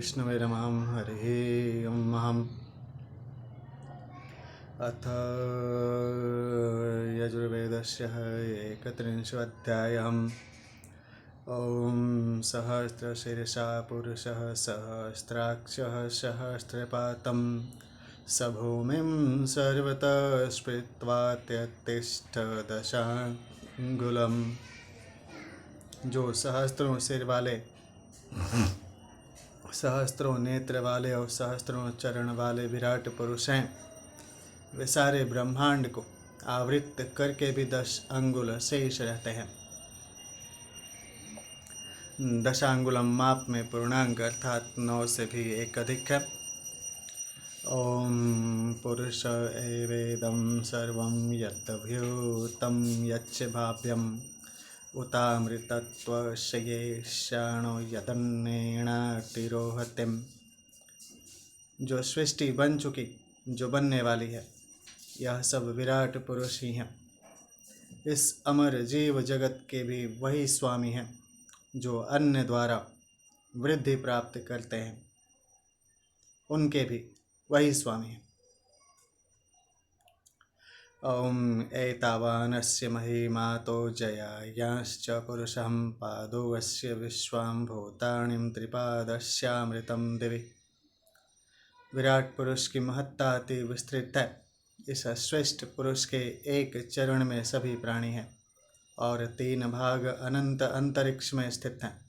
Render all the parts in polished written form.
विष्णवे नमः। हरिः ओम्। अथ यजुर्वेदस्य 31 ॐ सहस्रशीर्षा पुरुषः सहस्राक्षः सहस्रपातं स भूमिं सर्वतः स्पृष्ट्वा त्यतिष्ठ दशांगुलम्। जो सहस्त्रों सिर वाले, सहस्त्रों नेत्र वाले और सहस्त्रों चरण वाले विराट पुरुष हैं, वे सारे ब्रह्मांड को आवृत करके भी 10 अंगुल शेष रहते हैं। दशांगुलम माप में पूर्णांक अर्थात 9 से भी एक अधिक है। ओम पुरुष एवेदं सर्वं यद्भूतं यच्च भाव्यम् उतामृतत्वशयेषाणो यदन्नेणातिरोहतिम्। जो सृष्टि बन चुकी, जो बनने वाली है, यह सब विराट पुरुष ही हैं। इस अमर जीव जगत के भी वही स्वामी हैं जो अन्य द्वारा वृद्धि प्राप्त करते हैं, उनके भी वही स्वामी हैं। ओम एतावानस्य महिमातो जयायांश्च पुरुषं पादोऽस्य विश्वां भूतानिं त्रिपादस्यामृतं दिवि। विराट पुरुष की महत्ता अति विस्तृत है। इस श्रेष्ठ पुरुष के एक चरण में सभी प्राणी हैं और 3 भाग अनंत अंतरिक्ष में स्थित हैं।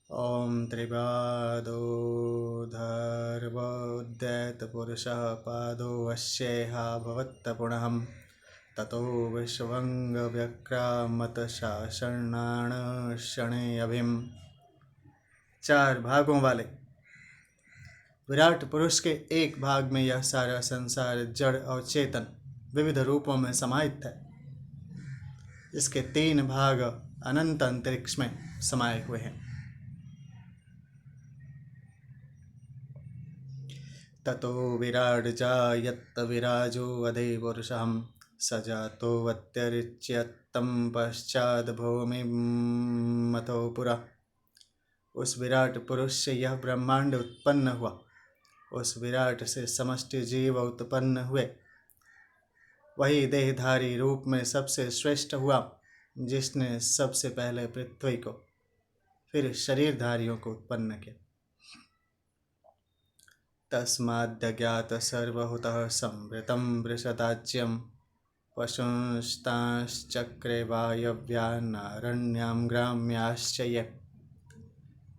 ओम त्रिपादोधर्वोद्यत पुरुषः पादोऽस्येहा भवत्त पुनः ततो विश्वंग व्यक्रामत शासनान शणे अभिम। 4 भागों वाले विराट पुरुष के एक भाग में यह सारा संसार जड़ और चेतन विविध रूपों में समाहित है। इसके 3 भाग अनंत अंतरिक्ष में समाये हुए हैं। ततो विराट जायत विराजो वधे पुरुषं सजातो वत्यरिच्यत्तं पश्चाद भूमि मतो पुरा। उस विराट पुरुष से यह ब्रह्मांड उत्पन्न हुआ, उस विराट से समष्टि जीव उत्पन्न हुए। वही देहधारी रूप में सबसे श्रेष्ठ हुआ, जिसने सबसे पहले पृथ्वी को फिर शरीरधारियों को उत्पन्न किया। तस्माद्यज्ञात सर्वहुतः संवृतं वृषदाज्यं पशुंस्तांश्चक्रे वायव्यानारण्यां ग्राम्याश्च ये।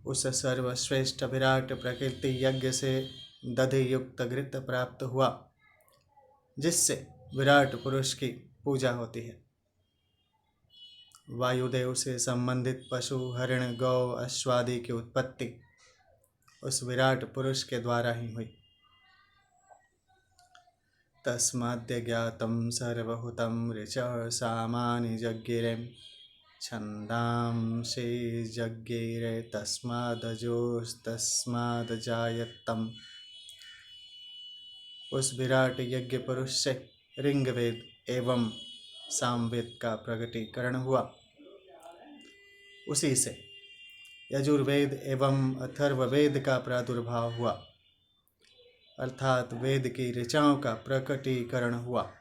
उस सर्वश्रेष्ठ विराट प्रकृति यज्ञ से दधि युक्त घृत प्राप्त हुआ, जिससे विराट पुरुष की पूजा होती है। वायुदेव से संबंधित पशु, हरिण, गौ, अश्वादि की उत्पत्ति उस विराट पुरुष के द्वारा ही हुई। तस्माद्य ज्ञातं सर्वहुतं ऋचः सामानि जज्ञिरे छन्दांसि जज्ञिरे तस्मादजोस्तस्मादजायतम्। उस विराट यज्ञ पुरुष से ऋग्वेद एवं सामवेद का प्रकटीकरण हुआ। उसी से यजुर्वेद एवं अथर्ववेद का प्रादुर्भाव हुआ, अर्थात वेद की ऋचाओं का प्रकटीकरण हुआ।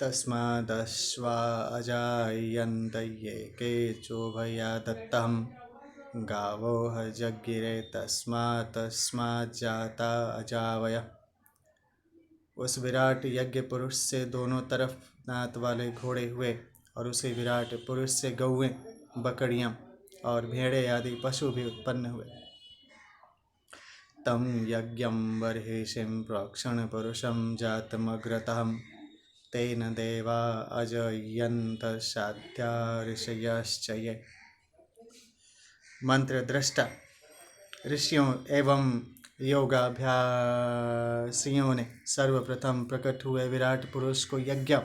तस्मादश्वा अजायन्त ये केचोभया दत्तम् गावो जज्ञिरे तस्मात् अजावय। उस विराट यज्ञ पुरुष से दोनों तरफ दांत वाले घोड़े हुए और उसी विराट पुरुष से गौएं, बकरियां और भेड़े आदि पशु भी उत्पन्न हुए। तम यज्ञं बर्हिषिं प्रोक्षण पुरुषं जातमग्रतः तेन देवा अजयन्त साध्या ऋषयश्च ये। मंत्र दृष्टा ऋषियों एवं योगाभ्यासियों ने सर्वप्रथम प्रकट हुए विराट पुरुष को यज्ञ,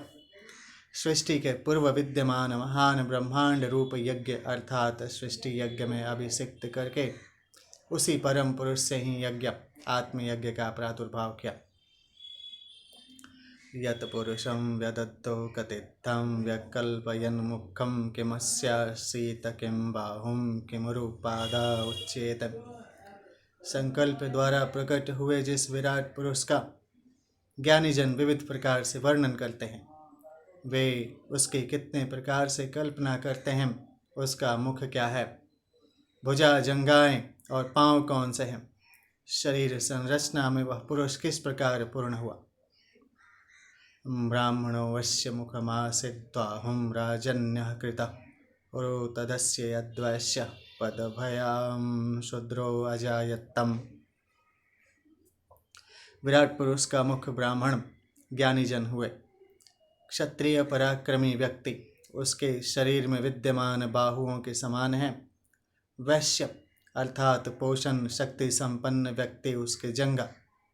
सृष्टि के पूर्व विद्यमान महान ब्रह्मांड रूप यज्ञ अर्थात सृष्टि यज्ञ में अभिषिक्त करके उसी परम पुरुष से ही यज्ञ, आत्मयज्ञ का प्रादुर्भाव किया। यत् पुरुषं व्यदत्तो कथितं व्यकल्पयन् मुखं किमस्यासीत किं बाहुं किमुरुपादा उच्येत। संकल्प द्वारा प्रकट हुए जिस विराट पुरुष का ज्ञानी जन विविध प्रकार से वर्णन करते हैं, वे उसकी कितने प्रकार से कल्पना करते हैं। उसका मुख क्या है, भुजा, जंघाएं और पांव कौन से हैं, शरीर संरचना में वह पुरुष किस प्रकार पूर्ण हुआ। ब्राह्मणो वश्य मुखमासीद्वाहुं राजन्यः कृतः पुरो तदस्य यद्वैश्य पदभयां शूद्रो अजायत्तम्। विराट पुरुष का मुख ब्राह्मण ज्ञानी जन हुए। क्षत्रिय पराक्रमी व्यक्ति उसके शरीर में विद्यमान बाहुओं के समान है। वैश्य अर्थात पोषण शक्ति संपन्न व्यक्ति उसके जंघा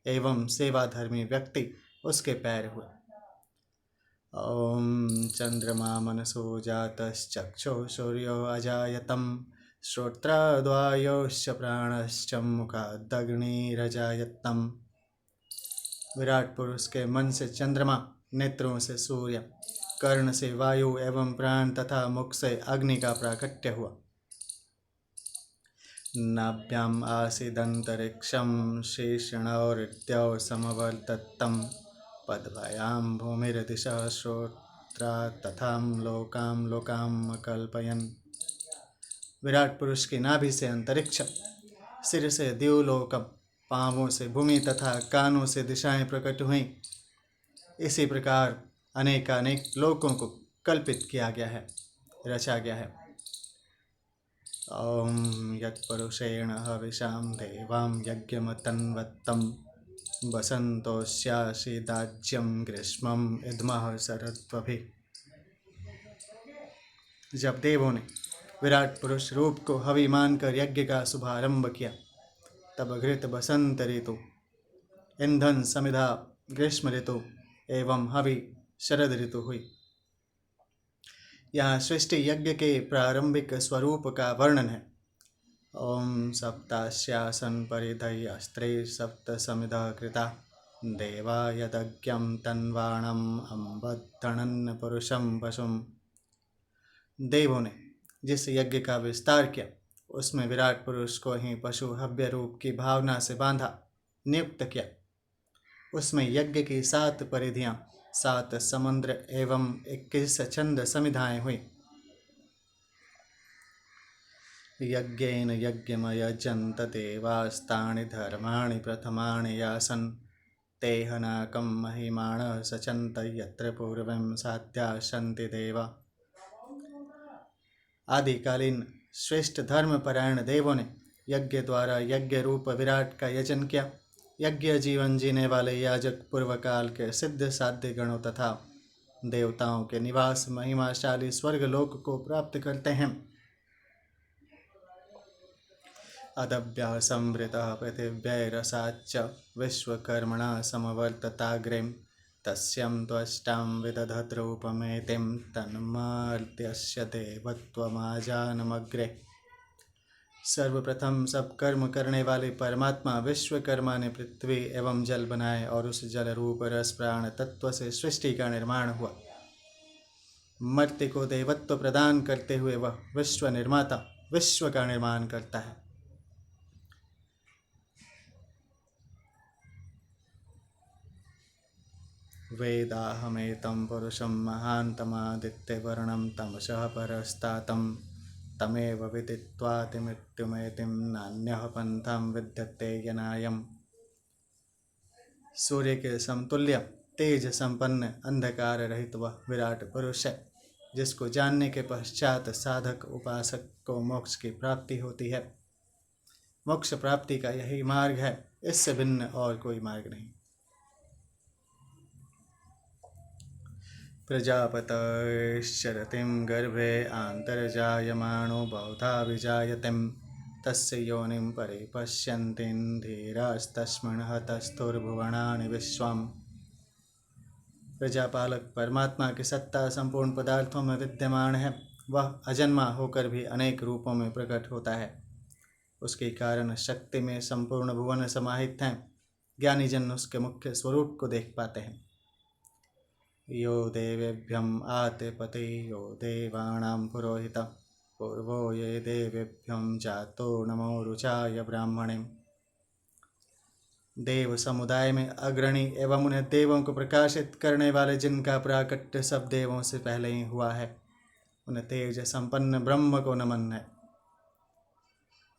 एवं सेवाधर्मी व्यक्ति उसके पैर हुए। ओम चंद्रमा मनसो जातश्चक्षो सूर्यो अजायतम श्रोत्रद्वायोश्च प्राणश्च मुखादग्निरजायतम। विराट पुरुष के मन से चंद्रमा, नेत्रों से सूर्य, कर्ण से वायु एवं प्राण तथा मुख से अग्नि का प्राकट्य हुआ। नाभ्याम आसीदंतरिक्षं शेषणौरित्यौ समवर्तत्तं पद्भयां भूमिर्दिशः श्रोत्रा तथां लोकां लोकां कल्पयन्। विराट पुरुष की नाभि से अंतरिक्ष, सिर से द्युलोकम, पांवों से भूमि तथा कानों से दिशाएं प्रकट हुई। इसी प्रकार अनेकानेक लोकों को कल्पित किया गया है, रचा गया है। ओम यत्पुरुषेण हविषां देवां यज्ञमतन्वत्तं वसन्तोस्यासीदाज्यं ग्रीष्मं इदमः शरत्वभिः। जब देवों ने विराट पुरुष रूप को हवि मानकर यज्ञ का शुभारंभ किया, तब घृत बसंत ऋतु, ईंधन समिधा ग्रीष्म ऋतु एवं हवि शरद ऋतु हुई। यहाँ सृष्टि यज्ञ के प्रारंभिक स्वरूप का वर्णन है। ओम सप्तास्यासन परिधय अस्त्रे सप्त समिधा कृता देवा यदज्ञं तन्वाणम् अम्बद्धनन् पुरुषं पशुम्। देवों ने जिस यज्ञ का विस्तार किया, उसमें विराट पुरुष को ही पशु हव्य रूप की भावना से बांधा, नियुक्त किया। उसमें यज्ञ की 7 परिधियां, 7 समुद्र एवं 21 छंद समिधाएं हुई। यज्ञेन यज्ञमयजन्त देवास्तानि धर्माणि प्रथमानि यासन् तेहनाकं महिमाणः सचन्त यत्र पूर्वं साध्या सन्ति देवा। आदिकालीन श्रेष्ठ धर्मपरायण देवों ने यज्ञ द्वारा यज्ञ रूप विराट का यजन किया। यज्ञ जीवन जीने वाले याजक पूर्व काल के सिद्ध साध्य गणों तथा देवताओं के निवास महिमाशाली स्वर्ग लोक को प्राप्त करते हैं। अदभ्यः संवृतः पृथिव्यैरसाच्च विश्वकर्मणा समवर्तताग्रें तस्यं त्वष्टां विदधद्रूपमेतिं तन्मार्त्यस्य देवत्वमाजानमग्रे। सर्वप्रथम सब कर्म करने वाले परमात्मा विश्वकर्मा ने पृथ्वी एवं जल बनाए और उस जल रूप रस प्राण तत्व से सृष्टि का निर्माण हुआ। मर्त्य को देवत्व प्रदान करते हुए वह विश्व निर्माता विश्व का निर्माण करता है। वेदाहमेतं पुरुषं महान्तमादित्यवर्णं तमसः परस्तातं तमेव विदित्वातिमृत्युमेतिं नान्यः पंथं विद्यते यनायम्। सूर्य के समतुल्य तेज संपन्न अंधकार रहित वह विराट पुरुष है, जिसको जानने के पश्चात साधक उपासक को मोक्ष की प्राप्ति होती है। मोक्ष प्राप्ति का यही मार्ग है, इससे भिन्न और कोई मार्ग नहीं। प्रजापतश्चरतिं गर्भे आन्तर्जायमाणो बहुधा विजायतें तस्य योनिं परिपश्यन्तीन् धीरास्तस्मिन् हतस्थुर्भुवनानि विश्वम्। प्रजापालक परमात्मा की सत्ता संपूर्ण पदार्थों में विद्यमान है। वह अजन्मा होकर भी अनेक रूपों में प्रकट होता है। उसके कारण शक्ति में संपूर्ण भुवन समाहित हैं। ज्ञानी जन उसके मुख्य स्वरूप को देख पाते हैं। यो देवेभ्यम् आदिपते यो देवानां पुरोहितः पूर्वो ये देवेभ्यं जातो नमो रुचाय ब्राह्मणे। देव समुदाय में अग्रणी एवं उन्हें देवों को प्रकाशित करने वाले, जिनका प्राकट्य सब देवों से पहले ही हुआ है, उन तेज संपन्न ब्रह्म को नमन है।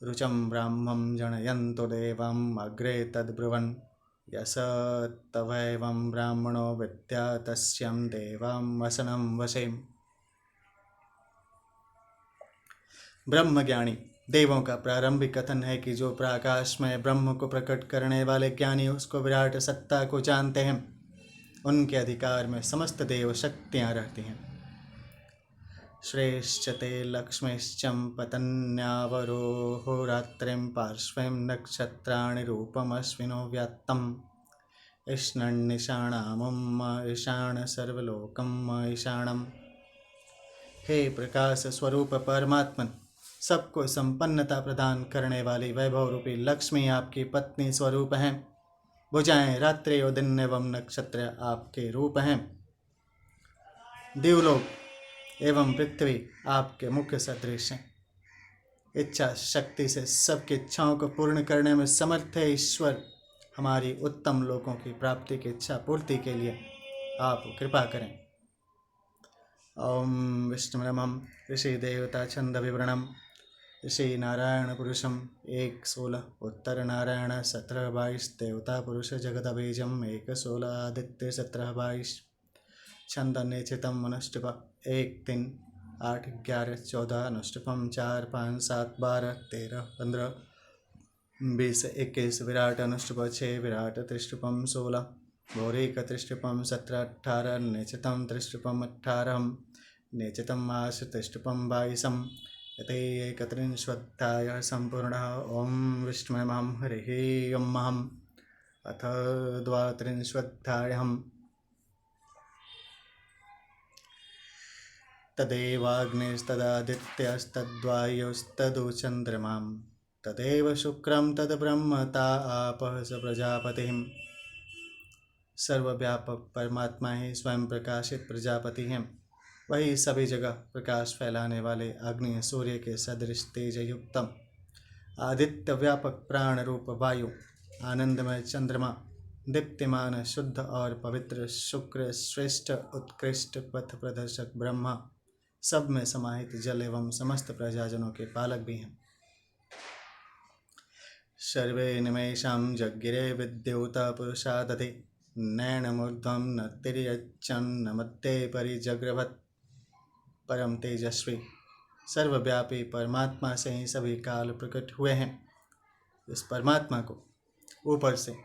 रुचं ब्राह्मं जनयन्तो देवम् अग्रे तद्ब्रुवन् यस तवैवं ब्राह्मणो विद्या तस्यं देवं वसनं वसेम। ब्रह्मज्ञानी देवों का प्रारंभिक कथन है कि जो प्रकाश में ब्रह्म को प्रकट करने वाले ज्ञानी उसको विराट सत्ता को जानते हैं, उनके अधिकार में समस्त देव शक्तियाँ रहती हैं। श्रेष्ठ ते लक्ष्मीश्चम पतन्यावरोहो रात्रिं पार्श्वे नक्षत्राणि रूपमश्विनो व्यात्तम् ईशानन्निशाणामुम ईशान सर्वलोकम ईशानम। हे प्रकाश स्वरूप परमात्मन, सबको संपन्नता प्रदान करने वाली वैभव रूपी लक्ष्मी आपकी पत्नी स्वरूप हैं। भुजाएं रात्रि और दिन एवं नक्षत्र आपके रूप हैं। देवलोक एवं पृथ्वी आपके मुख्य सदृश हैं। इच्छा शक्ति से सबकी इच्छाओं को पूर्ण करने में समर्थ है ईश्वर। हमारी उत्तम लोकों की प्राप्ति की इच्छा पूर्ति के लिए आप कृपा करें। ओम विष्णुनमः। ऋषि देवता छंद विवरणम। ऋषि नारायण पुरुषम 1:16 उत्तर नारायण 17:22 देवता पुरुष जगत बीजम 1:16 आदित्य 17:22 छंद निश्चितम अनुष्टुप 1:3 8:11 14 अनुष्टुपम 4 5 7 12 13 15 20 21 विराट अनुष्टुप 6 विराट त्रिष्टुपम 16 घोरिक त्रिष्टुपम 17 18 निश्चितम त्रिष्टुपम 18 निश्चितम आश त्रिष्टुपम 22 यते एकत्रिंशोऽध्यायः सम्पूर्णः। ओम विष्णुनमः। हरिः ओम। अथ द्वात्रिंशोऽध्यायः। तदेवाग्निस्तदादित्यस्तद्वायुस्तदु चन्द्रमां तदेव शुक्रं तद्ब्रह्म ता आपः स प्रजापतिः। सर्वव्यापक परमात्मा ही स्वयं प्रकाशित प्रजापति हैं। वही सभी जगह प्रकाश फैलाने वाले अग्नि सूर्य के सदृश तेज युक्तम आदित्य व्यापक प्राण रूप वायु आनंदमय चंद्रमा दीप्तिमान शुद्ध और पवित्र शुक्र श्रेष्ठ उत्कृष्ट पथ प्रदर्शक ब्रह्मा सब में समाहित जल एवं समस्त प्रजाजनों के पालक भी हैं। सर्वे निमेषां जज्ञिरे विद्युता पुरुषादधि नैनमूर्ध्वं न तिर्यच्चन्न मध्ये परिजग्रभत्। परम तेजस्वी सर्वव्यापी परमात्मा से ही सभी काल प्रकट हुए हैं। इस परमात्मा को ऊपर से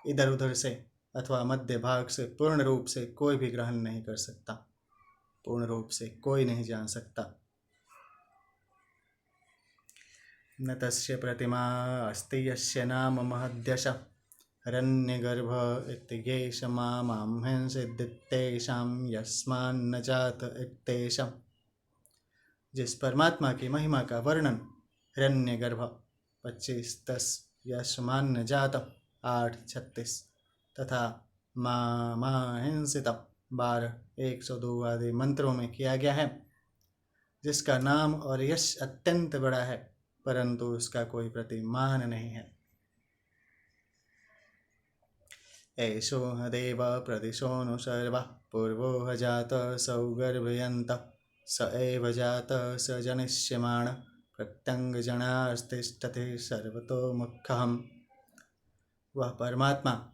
इधर उधर से अथवा मध्य भाग से पूर्ण रूप से कोई भी ग्रहण नहीं कर सकता, पूर्ण रूप से कोई नहीं जान सकता। न तस्य प्रतिमा अस्ति यस्य नाम महद्यश हिरण्यगर्भ इत्येष मां हिंसिद्दित्तेषां यस्मान्न जात इत्येषम्। जिस परमात्मा की महिमा का वर्णन हिरण्यगर्भ 25:10 यशमान्य जात 8:36 तथा मां हिंसितम् 12:102 आदि मंत्रों में किया गया है, जिसका नाम और यश अत्यंत बड़ा है परंतु उसका कोई प्रतिमान नहीं है। एषो देव प्रदिशो नु सर्वः पूर्वो जात सौगर्भयन्तः स एव जात स जनिष्यमाण प्रत्यंगजनास्तिष्ठते सर्वतोमुखम्। वह परमात्मा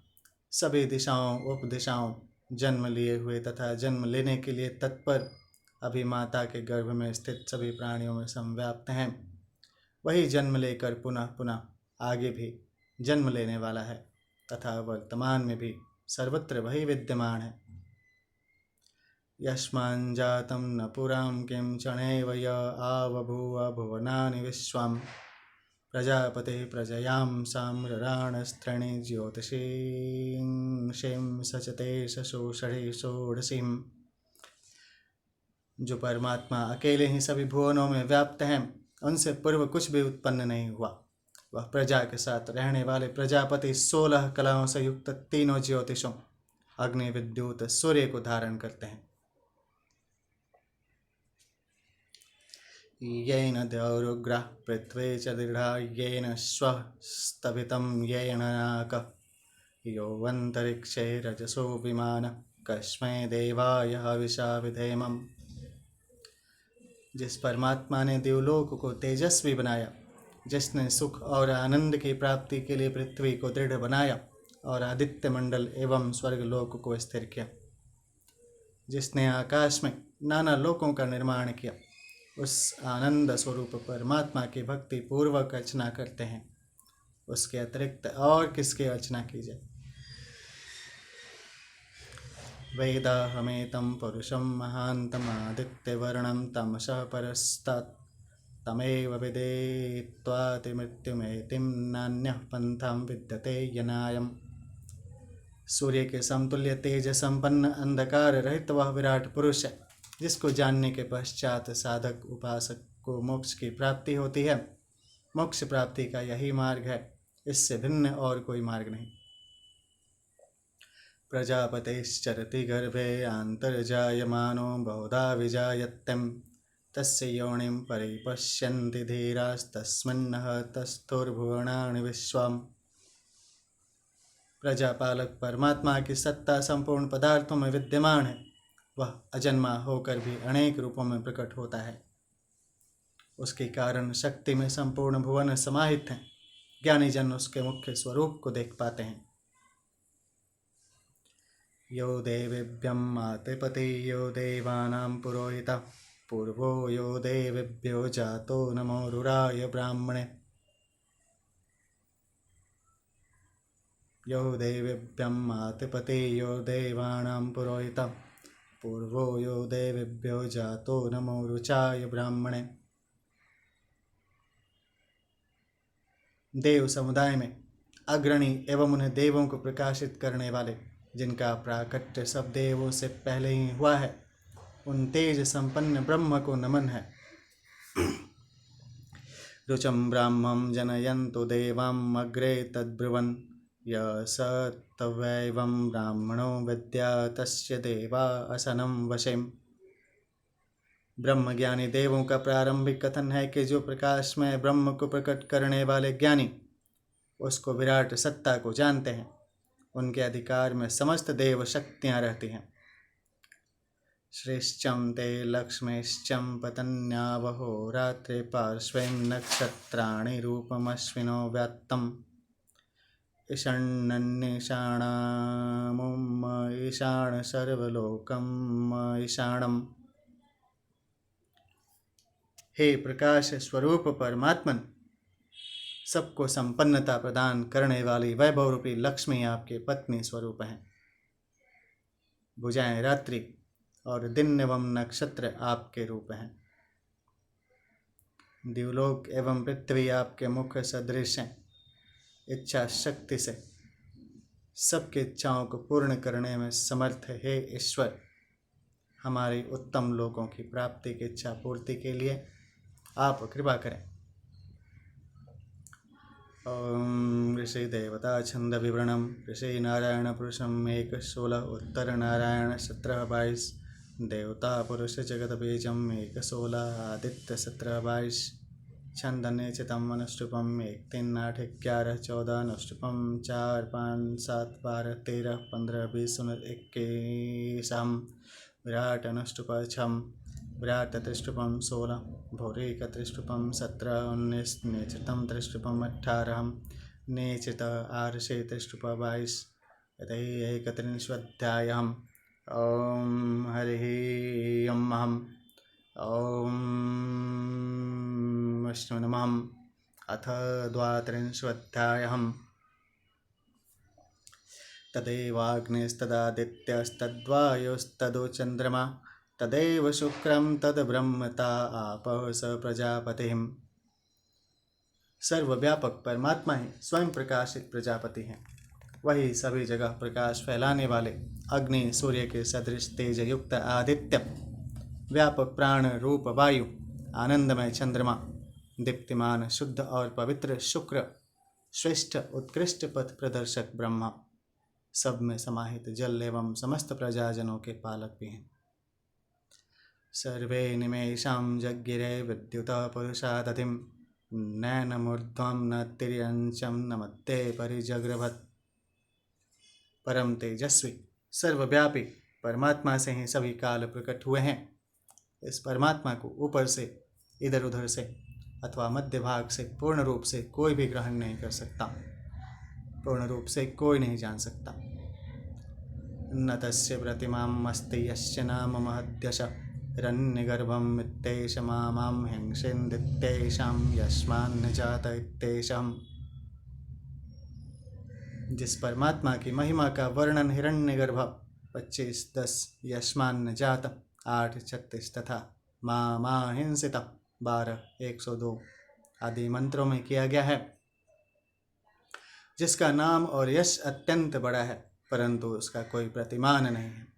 सभी दिशाओं उपदिशाओं जन्म लिए हुए तथा जन्म लेने के लिए तत्पर अभिमाता के गर्भ में स्थित सभी प्राणियों में संव्याप्त हैं। वही जन्म लेकर पुनः पुनः आगे भी जन्म लेने वाला है तथा वर्तमान में भी सर्वत्र वही विद्यमान है। यस्माञ्जातं न पुरां किं चणैव य आवभूव भुवनानि विश्वं प्रजापतिः प्रजयां साम्रराणस्त्रीणि ज्योतिषीं सचते शोषणे षोडशीम्। जो परमात्मा अकेले ही सभी भुवनों में व्याप्त हैं, उनसे पूर्व कुछ भी उत्पन्न नहीं हुआ। वह प्रजा के साथ रहने वाले प्रजापति 16 कलाओं से युक्त तीनों ज्योतिषों अग्नि विद्युत सूर्य को धारण करते हैं। येन द्यौरुग्रः पृथ्वी च दृढ़ा येन श्वः स्तभितं येन नाकः योऽन्तरिक्षे रजसो विमानः कस्मै देवाय हविषा विधेमम्। जिस परमात्मा ने देवलोक को तेजस्वी बनाया, जिसने सुख और आनंद की प्राप्ति के लिए पृथ्वी को दृढ़ बनाया और आदित्य मंडल एवं स्वर्गलोक को स्थिर किया, जिसने आकाश में नाना लोकों का निर्माण किया, उस आनंद स्वरूप परमात्मा की भक्ति पूर्वक अर्चना करते हैं। उसके अतिरिक्त और किसकी अर्चना की जाए। वेदाहमेतं पुरुषं महान्तम् आदित्यवर्णं तमसः परस्तात् तमेव विदित्वातिमृत्युमेतिं नान्यः पन्थां विद्यते यनायम्। सूर्य के समतुल्य तेज संपन्न अंधकार रहित वह विराट पुरुष है, जिसको जानने के पश्चात साधक उपासक को मोक्ष की प्राप्ति होती है। मोक्ष प्राप्ति का यही मार्ग है, इससे भिन्न और कोई मार्ग नहीं। प्रजापतेश्चरति गर्भे आन्तर्जायमानो बहुधा विजायत्यं तस्य योनिं परिपश्यन्ति धीरास्तस्मिन्नः तस्थुर्भुवनानि विश्वम्। प्रजापालक परमात्मा की सत्ता संपूर्ण पदार्थों में विद्यमान है। वह अजन्मा होकर भी अनेक रूपों में प्रकट होता है। उसके कारण शक्ति में संपूर्ण भुवन समाहित हैं। ज्ञानी जन उसके मुख्य स्वरूप को देख पाते हैं। यो देवेभ्यं आतिपति यो देवानां पुरोहितः पूर्वो यो देवेभ्यो जातो नमो रुराय ब्राह्मणे। यो देवेभ्यं आतिपति यो देवानां पुरोहितः पूर्वो यो देवेभ्यो जातो नमो रुचाय ब्राह्मणे। देव समुदाय में अग्रणी एवं उन्हें देवों को प्रकाशित करने वाले, जिनका प्राकट्य सब देवों से पहले ही हुआ है, उन तेज संपन्न ब्रह्म को नमन है। रुचं ब्राह्मं जनयन्तु देवाम् अग्रे तद्ब्रुवन् य स तवैवं ब्राह्मणो विद्या तस्य देवा असनं वशेम। ब्रह्मज्ञानी देवों का प्रारंभिक कथन है कि जो प्रकाश में ब्रह्म को प्रकट करने वाले ज्ञानी उसको विराट सत्ता को जानते हैं, उनके अधिकार में समस्त देव शक्तियाँ रहती हैं। श्रेष्ठं ते लक्ष्मीश्चं पतन्यावहो रात्रे पार्श्वे नक्षत्राणि रूपमश्विनो व्यात्तम् ईशानन्येषाणामुम ईशान सर्वलोकम् ईशानम्। हे प्रकाश स्वरूप परमात्मन, सबको संपन्नता प्रदान करने वाली वैभव रूपी लक्ष्मी आपके पत्नी स्वरूप हैं। भुजाएं रात्रि और दिन एवं नक्षत्र आपके रूप हैं। दिवलोक एवं पृथ्वी आपके मुख सदृश हैं। इच्छा शक्ति से सबकी इच्छाओं को पूर्ण करने में समर्थ हे ईश्वर, हमारी उत्तम लोकों की प्राप्ति की इच्छा पूर्ति के लिए आप कृपा करें। ओम ऋषि देवता छंद विवरणम ऋषि नारायण पुरुषम 116 उत्तर नारायण 17 देवता पुरुष जगत बीजम 116 आदित्य 17 छंद निचितम अनुष्टुपम 1 3 8 11 14 अनुष्टुपम 4 5 7 12 13 15 20 21 विराट अनुष्टुप छम विराट त्रिष्टुपम 16 भौरिक त्रिष्टुपम 17 19 निचितम त्रिष्टुपम 18 निचित आर्षे त्रिष्टुप 22 एकत्रिंशोऽध्यायः। ओम हरि ओम ओम विष्णु नमः। अथ द्वात्रिंशोऽध्यायः। तदेवाग्निस्तदादित्यस्तद्वायुस्तदो चन्द्रमा तदेव शुक्रं तद्ब्रह्मता आपः स प्रजापतिः। सर्वव्यापक परमात्मा ही स्वयं प्रकाशित प्रजापति हैं। वही सभी जगह प्रकाश फैलाने वाले अग्नि, सूर्य के सदृश तेज युक्त आदित्य, व्यापक प्राण रूप वायु, आनंदमय चंद्रमा, दीप्तिमान शुद्ध और पवित्र शुक्र, श्रेष्ठ उत्कृष्ट पथ प्रदर्शक ब्रह्मा, सब में समाहित जल एवं समस्त प्रजाजनों के पालक भी हैं। सर्वे निमेषां जज्ञिरे विद्युतः पुरुषादधिं नैनमूर्ध्वं न तिर्यञ्चं न मध्ये परिजग्रभत्। परम तेजस्वी सर्वव्यापी परमात्मा से ही सभी काल प्रकट हुए हैं। इस परमात्मा को ऊपर से, इधर उधर से अथवा मध्य भाग से पूर्ण रूप से कोई भी ग्रहण नहीं कर सकता, पूर्ण रूप से कोई नहीं जान सकता। न तस्य प्रतिमाम् अस्ति यस्य नाम महद्यश हिरण्यगर्भं मित्तेश मां हिंसेन्दित्तेषां यस्मान्न जात इत्तेषाम्। जिस परमात्मा की महिमा का वर्णन हिरण्यगर्भ 25:10, यस्मान्न जात 8:36 तथा मां हिंसित 12:102 आदि मंत्रों में किया गया है, जिसका नाम और यश अत्यंत बड़ा है परंतु उसका कोई प्रतिमान नहीं है।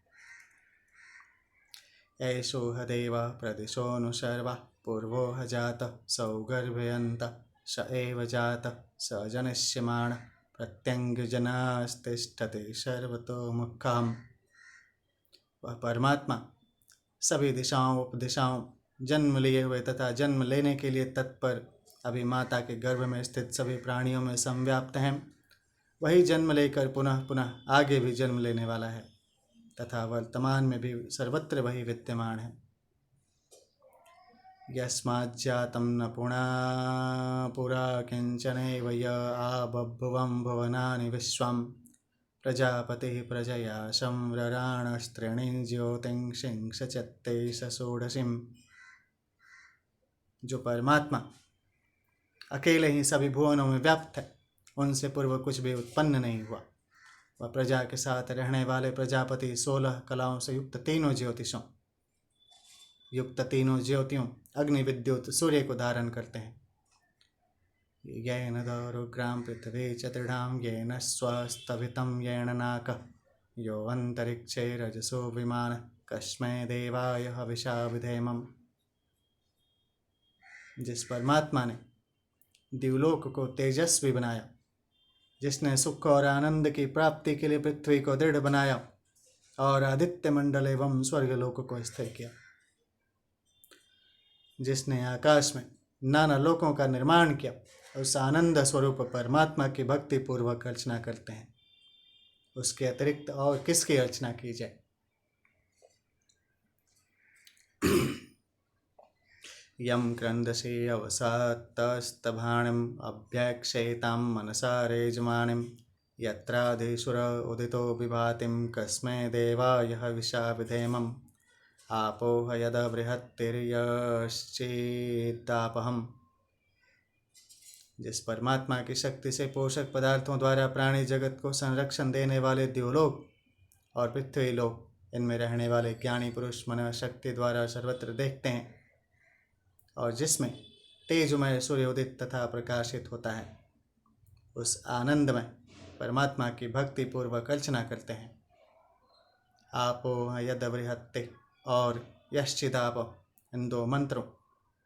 ऐशो ह देव प्रदिशोऽनुसर्वा पूर्वो ह जातः सौगर्भयन्त स एव जातः स जनिष्यमाण प्रत्यङ्गजनास्तिष्ठते सर्वतोमुखम्। वह परमात्मा सभी दिशाओं उपदिशाओं जन्म लिए हुए तथा जन्म लेने के लिए तत्पर अभी माता के गर्भ में स्थित सभी प्राणियों में संव्याप्त हैं। वही जन्म लेकर पुनः पुनः आगे भी जन्म लेने वाला है तथा वर्तमान में भी सर्वत्र वही विद्यमान है। यस्माज्जातं न पुरा किंचनैव य आबभुवं भुवनानि विश्वं प्रजापतिः प्रजया संव्रराणस्त्रीणि ज्योतिंषिंशचत्तेष षोडशीम्। जो परमात्मा अकेले ही सभी भुवनों में व्याप्त है, उनसे पूर्व कुछ भी उत्पन्न नहीं हुआ। वह प्रजा के साथ रहने वाले प्रजापति 16 कलाओं से युक्त तीनों ज्योतियों अग्नि विद्युत सूर्य को धारण करते हैं। येन दौरुग्राम पृथ्वी चतुर्धाम येन स्वस्तभितं येन नाकः यो अंतरिक्षे रजसो विमान कस्मै देवाय हविषा विधेमम्। जिस परमात्मा ने दिवलोक को तेजस्वी बनाया, जिसने सुख और आनंद की प्राप्ति के लिए पृथ्वी को दृढ़ बनाया और आदित्य मंडल एवं स्वर्गलोक को स्थिर किया, जिसने आकाश में नाना लोकों का निर्माण किया, उस आनंद स्वरूप परमात्मा की भक्ति पूर्वक अर्चना करते हैं। उसके अतिरिक्त और किसकी अर्चना की जाए। यम क्रंदसे अवसात्तस्तभाणिम् अभ्यक्षेतां मनसा रेजमाणिं यत्राधीशुर उदितो विभातिं कस्मै देवाय हविषा विधेमम्। आपो यद बृहत्तिर्यश्चेदापहम्। जिस परमात्मा की शक्ति से पोषक पदार्थों द्वारा प्राणी जगत को संरक्षण देने वाले द्युलोक और पृथ्वी लोक, इनमें रहने वाले ज्ञानी पुरुष मन शक्ति द्वारा सर्वत्र देखते हैं, और जिसमें तेजमय सूर्य उदित तथा प्रकाशित होता है, उस आनंद में परमात्मा की भक्ति पूर्वक अर्चना करते हैं। आपो यद बृहत्ति और यश्चिदाप, इन दो मंत्रों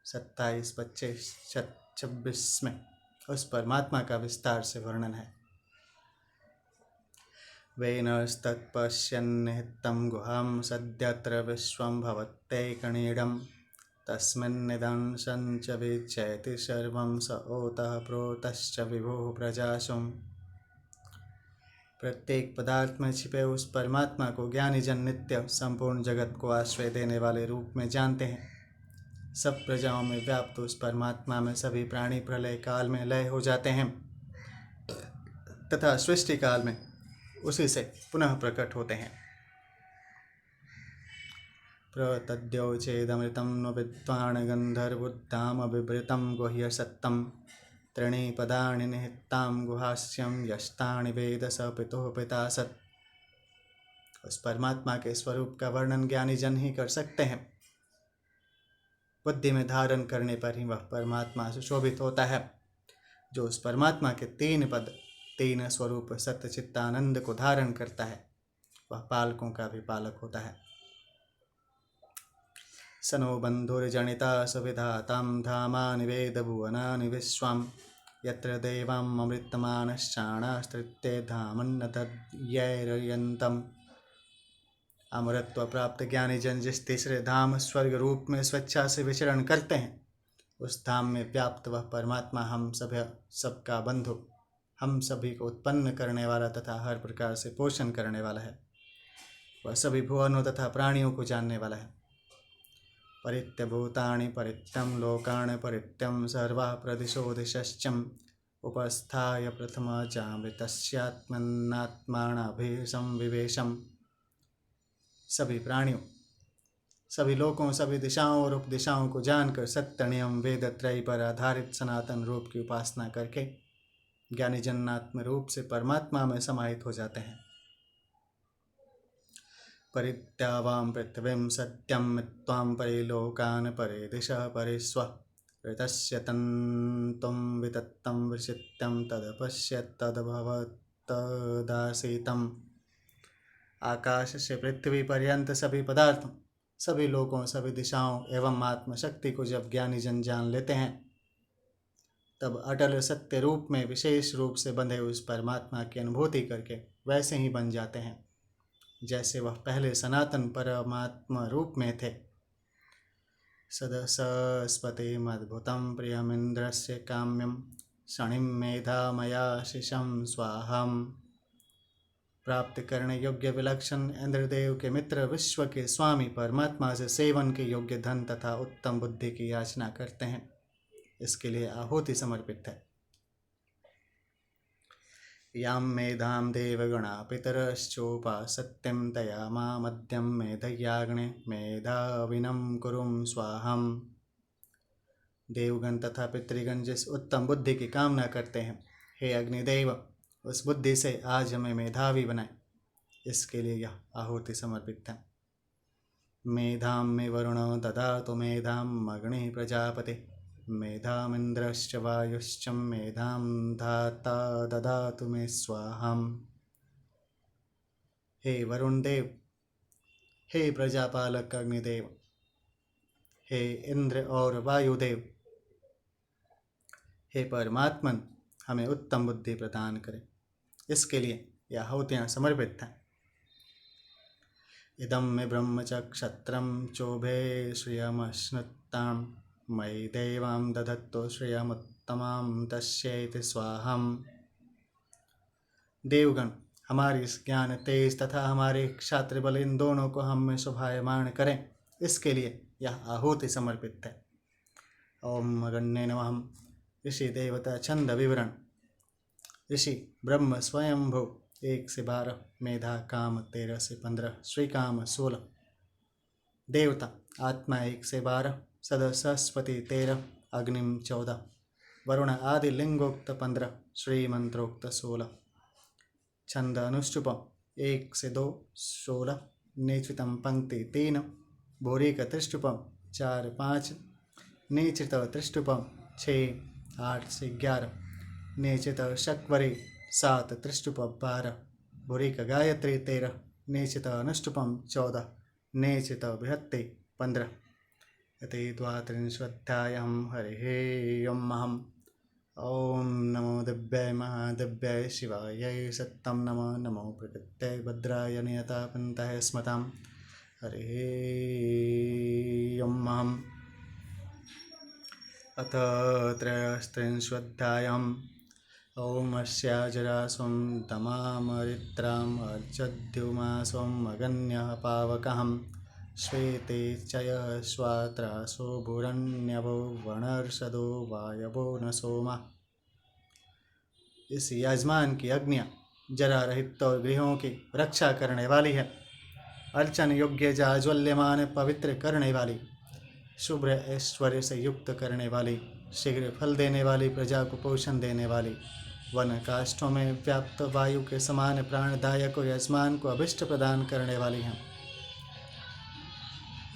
27, 25, 26 में उस परमात्मा का विस्तार से वर्णन है। वेनस्तत्पश्यन्निहितं गुहां सद्यत्र विश्वं भवत्यैकणीडं तस्मिन्निदंशं च विच्छेति सर्वं स ओतः प्रोतश्च विभुः प्रजासुम्। प्रत्येक पदार्थ में छिपे उस परमात्मा को ज्ञानी जन नित्य संपूर्ण जगत को आश्रय देने वाले रूप में जानते हैं। सब प्रजाओं में व्याप्त उस परमात्मा में सभी प्राणी प्रलय काल में लय हो जाते हैं तथा सृष्टि काल में उसी से पुनः प्रकट होते हैं। प्रतद्योचेदमृतं नु विद्वान् गन्धर्वोद्धाम बिभृतं गुह्यसत्तं त्रीणि पदानि निहितां गुहास्यं यस्तानि वेद स पितुः पिता सत्। उस परमात्मा के स्वरूप का वर्णन ज्ञानी जन ही कर सकते हैं। बुद्धि में धारण करने पर ही वह परमात्मा सुशोभित होता है। जो उस परमात्मा के 3 पद 3 स्वरूप सत्य चित्तानंद को धारण करता है, वह पालकों का भी पालक होता है। सनो बंधुर्जनिता सुविधातां धामानि वेद भुवनानि विश्वं यत्र देवम् अमृतमानश्चाणास्तृत्ये धामन्न तद्यैरयन्तम्। अमरत्व प्राप्त ज्ञानी जन जिस तीसरे धाम स्वर्ग रूप में स्वेच्छा से विचरण करते हैं, उस धाम में व्याप्त वह परमात्मा हम सबका बंधु, हम सभी को उत्पन्न करने वाला तथा हर प्रकार से पोषण करने वाला है। वह सभी भुवनों तथा प्राणियों को जानने वाला है। परित्य भूतानि परित्यं लोकान् परित्यं सर्वः प्रदिशो दिशश्चं उपस्थाय प्रथमचामृतस्यात्मन्नात्मानभिसंविवेशम्। सभी प्राणियों, सभी लोकों, सभी दिशाओं और उपदिशाओं को जानकर सत्य नियम वेद त्रय पर आधारित सनातन रूप की उपासना करके ज्ञानी जन आत्म रूप से परमात्मा में समाहित हो जाते हैं। परित्यावां पृथ्वीं सत्यं मित्वां परिलोकान् परे दिशः परिस्व ऋतस्य तन्तुं वितत्तं विचित्यं तदपश्यत् तदभवत्तदासीतम्। आकाश से पृथ्वी पर्यंत सभी पदार्थों, सभी लोकों, सभी दिशाओं एवं आत्मशक्ति को जब ज्ञानी जन जान लेते हैं, तब अटल सत्य रूप में विशेष रूप से बंधे उस परमात्मा की अनुभूति करके वैसे ही बन जाते हैं जैसे वह पहले सनातन परमात्मा रूप में थे। सदसस्पतिमद्भुतं प्रियमिन्द्रस्य काम्यं शनिं मेधामया शिशं स्वाहम्। प्राप्त करने योग्य विलक्षण इंद्रदेव के मित्र विश्व के स्वामी परमात्मा से सेवन के योग्य धन तथा उत्तम बुद्धि की याचना करते हैं। इसके लिए आहुति समर्पित है। यां मेधां देवगणा पितरश्चोपासत्यं तया मामद्यं मेधयाग्ने मेधाविनं कुरुं स्वाहम्। देवगण तथा पितृगण जिस उत्तम बुद्धि की कामना करते हैं, हे अग्निदेव, उस बुद्धि से आज हमें मेधावी बनाए, इसके लिए यह आहुति समर्पित है। मेधां मे वरुणो ददातु मेधां अग्नि प्रजापति मेधामिन्द्रश्च वायुश्च मेधां धाता ददातु मे स्वाहम्। हे वरुण देव, हे प्रजापालक अग्निदेव, हे इंद्र और वायुदेव, हे परमात्मन, हमें उत्तम बुद्धि प्रदान करें, इसके लिए यह आहुतियाँ समर्पित हैं। इदं मे ब्रह्मचक्षत्रं चोभे श्रियमश्नुतां मयि देवां दधत्तो श्रियमुत्तमां तस्यैति स्वाहम्। देवगण हमारी इस ज्ञान तेज तथा हमारे क्षात्र बल इन दोनों को हम में शोभायमान करें, इसके लिए यह आहुति समर्पित है। ओम अगण्ये नमः। ऋषि देवता छंद विवरण। ऋषि ब्रह्म स्वयंभू 1 से 12, मेधा काम 13 से 15, श्रीकाम 16। देवता आत्मा 1 से 12, सदसस्पति 13, अग्निम 14, वरुण आदि लिंगोक्त 15, श्री मंत्रोक्त 16। छंद अनुष्टुपम 1 से 2, 16, नेचितम पंक्ति 3, भूरिक त्रिष्टुपम 4, 5, नेचित त्रिष्टुपम 6, 8 से 11, नेचित शक्वरी 7, त्रिष्टुपम 12, भूरिक गायत्री 13, नेचित अनुष्टुपम 14, नेचित बृहत्ति 15। इति 32 हरिः ओम्। ओम नमो दिव्याय महादिव्याय शिवाय सत्तं नमः। नमो प्रकृत्यै भद्राय नियता पन्थः स्मतां। हरिः ओम्। अथ 33 ओमस्य जरासं तमामरित्राम् अर्चद्युमासं अगन्यः पावकहं श्वेते चय स्वात्रासो भूरण्यवो वनर्षदो वायवो न सोमा। इस यजमान की अग्नियाँ जरा रहित और गृहों की रक्षा करने वाली है, अर्चन योग्य जाज्वल्यमान पवित्र करने वाली, शुभ्र ऐश्वर्य से युक्त करने वाली, शीघ्र फल देने वाली, प्रजा को पोषण देने वाली, वन काष्ठों में व्याप्त वायु के समान प्राणदायक और यजमान को अभिष्ट प्रदान करने वाली हैं।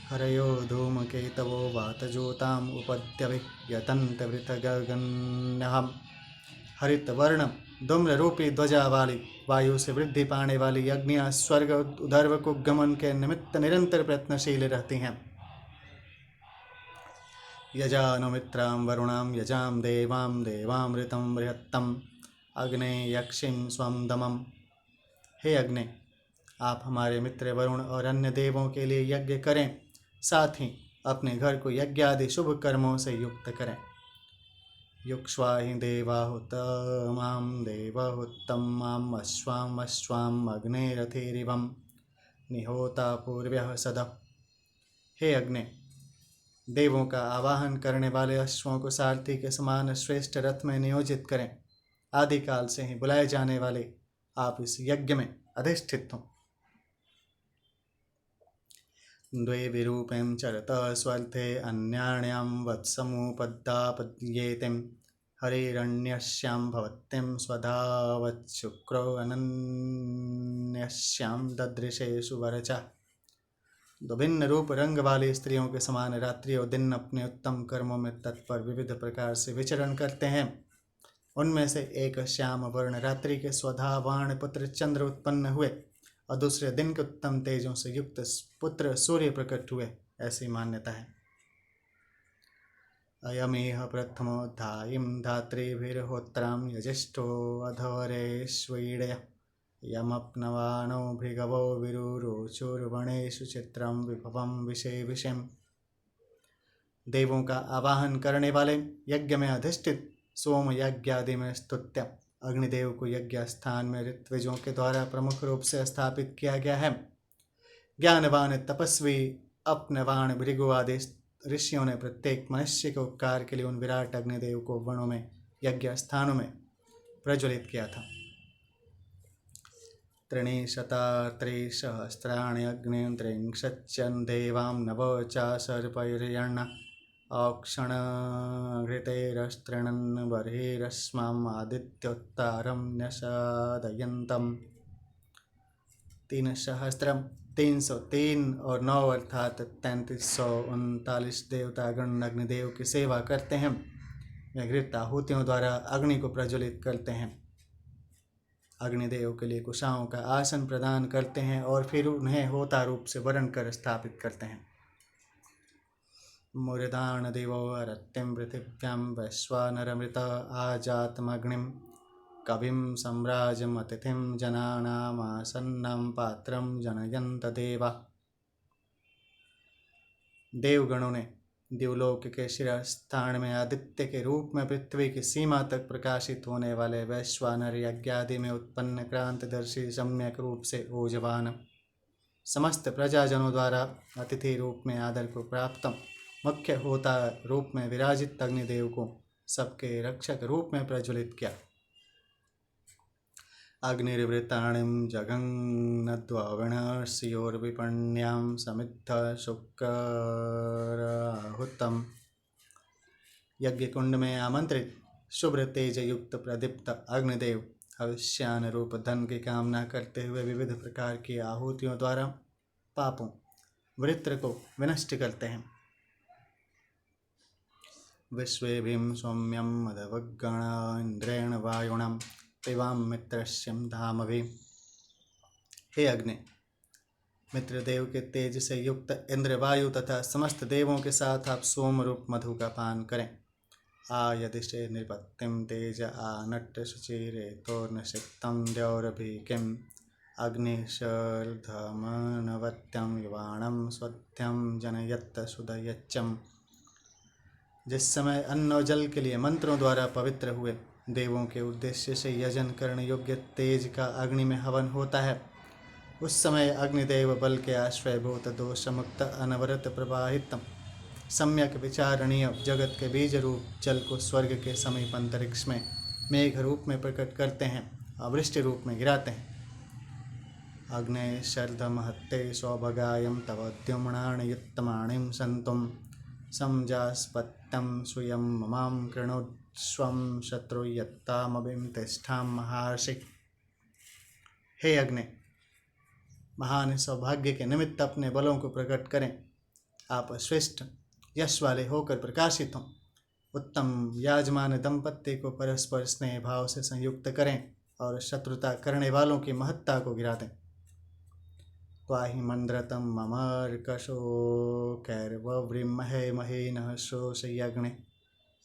हरयो धूमकेतवो वातज्योताम् उपद्यवे यतन्तवृथगगन्यहम्। हरित वर्ण धूम्र रूपी ध्वजा वाली, वायु से वृद्धि पाने वाली अग्नियाँ स्वर्ग उधर्व को गमन के निमित्त निरंतर प्रयत्नशील रहती हैं। यजानुमित्रां वरुणां यजां देवां देवामृतं बृहत्तम अग्ने यक्षिं स्वं दमम। हे अग्नि, आप हमारे मित्र वरुण और अन्य देवों के लिए यज्ञ करें, साथ ही अपने घर को यज्ञ आदि शुभ कर्मों से युक्त करें। युक्ष्वाहि देवाहुतमां देवहुत्तमां अश्वाम अश्वाम अग्नेरथिरिवं निहोता पूर्व्यः सदा। हे अग्नि, देवों का आवाहन करने वाले अश्वों को सारथी के समान श्रेष्ठ रथ में नियोजित करें। आदिकाल से ही बुलाए जाने वाले आप इस यज्ञ में अधिष्ठित हों। द्वे विरूपें चरत स्वर्थे अन्याण्यां वत्समुपद्दापद्येतिं हरिरण्यस्यां भवत्यं स्वधावच्छुक्रो अनन्यस्यां ददृशेषु वरचा। दो भिन्न रूप रंग वाली स्त्रियों के समान रात्रि और दिन अपने उत्तम कर्मों में तत्पर विविध प्रकार से विचरण करते हैं। उनमें से एक श्याम वर्ण रात्रि के स्वधावान पुत्र चंद्र उत्पन्न हुए और दूसरे दिन के उत्तम तेजों से युक्त पुत्र सूर्य प्रकट हुए, ऐसी मान्यता है। अयमेह प्रथमोऽध्यायं धातृभिर्होत्रां यजिष्ठो अधवरेष्वीडय यमप्नवानो भृगवो विरुरुचुर्वणेषु चित्रं विभवं विषेविषम्। देवों का आवाहन करने वाले यज्ञ में अधिष्ठित सोम यज्ञ आदि में स्तुत्य अग्निदेव को यज्ञ स्थान में ऋत्विजों के द्वारा प्रमुख रूप से स्थापित किया गया है। ज्ञानवान तपस्वी अपनवान भृगु आदि ऋषियों ने प्रत्येक मनुष्य के उपकार के लिए उन विराट अग्निदेव को वनों में यज्ञ स्थानों में प्रज्वलित किया था। त्रिशतात्रिसहस्राणि अग्निं त्रिंशच्चन् देवां नव चासर्पैर्यण्ण औक्षणघृतैरस्तृणन् बर्हिरस्माम् आदित्योत्तारं न्यसादयन्तम्। 3,303 और 9 अर्थात 3,339 देवतागण अग्निदेव की सेवा करते हैं। वे घृत आहुतियों द्वारा अग्नि को प्रज्वलित करते हैं, अग्निदेव के लिए कुशाओं का आसन प्रदान करते हैं और फिर उन्हें होता रूप से वरण कर स्थापित करते हैं। मुर्दान दिवो अरत्यं पृथिव्यां वैश्वानरमृत आजातमग्निं कविं सम्राजम् अतिथिं जनानामासन्नं पात्रं जनयन्त देवा। देवगणों ने दिवलोक के शिरस्थान में आदित्य के रूप में पृथ्वी की सीमा तक प्रकाशित होने वाले वैश्वानर यज्ञ आदि में उत्पन्न क्रांतिदर्शी सम्यक रूप से ओजवान समस्त प्रजाजनों द्वारा अतिथि रूप में आदर को प्राप्त मुख्य होता रूप में विराजित अग्निदेव को सबके रक्षक रूप में प्रज्वलित किया। अग्निर्वृताणिं जगन्नद्वाविणस्योर्विपण्यां समिद्ध शुक्राहुतम्। यज्ञ कुंड में आमंत्रित शुभ्र तेज युक्त प्रदीप्त अग्निदेव हविष्यान रूप धन की कामना करते हुए विविध प्रकार की आहुतियों द्वारा पापों वृत्र को विनष्ट करते हैं। विश्वेभिं सौम्यं मदवगण इंद्रेण वायुणं पिबां मित्रस्यं धामभि। हे अग्नि, मित्रदेव के तेज से युक्त इंद्र वायु तथा समस्त देवों के साथ आप सोम रूप मधु का पान करें। आयदिशे निपत्तिं तेज आनट्य शुचिरेतोर्नसिक्तं द्यौरभिकिम् अग्निशर्धमनवत्यं युवाणं स्वध्यं जनयत्त सुदयच्चम्। जिस समय अन्न और जल के लिए मंत्रों द्वारा पवित्र हुए देवों के उद्देश्य से यजन करने योग्य तेज का अग्नि में हवन होता है, उस समय अग्निदेव बल के आश्रयभूत दोषमुक्त अनवरत प्रवाहित सम्यक विचारणीय जगत के बीज रूप जल को स्वर्ग के समीप अंतरिक्ष में मेघ रूप में प्रकट करते हैं और वृष्टि रूप में गिराते हैं। अग्ने शर्धमहत्ते सौभगायं तव द्युम्नानि युत्तमाणिं सन्तुं समजास्पत्यं स्वयं ममां कृणोत्स्वं शत्रुयत्तामभिं तिष्ठां महर्षि। हे अग्नि, महान सौभाग्य के निमित्त अपने बलों को प्रकट करें। आप श्रेष्ठ यश वाले होकर प्रकाशित हों। उत्तम याजमान दंपत्ति को परस्पर स्नेह भाव से संयुक्त करें और शत्रुता करने वालों की महत्ता को गिरा दें। त्वाहि मन्द्रतं ममर्कशो कैर्वव्रिमहे महीनः शोषयग्ने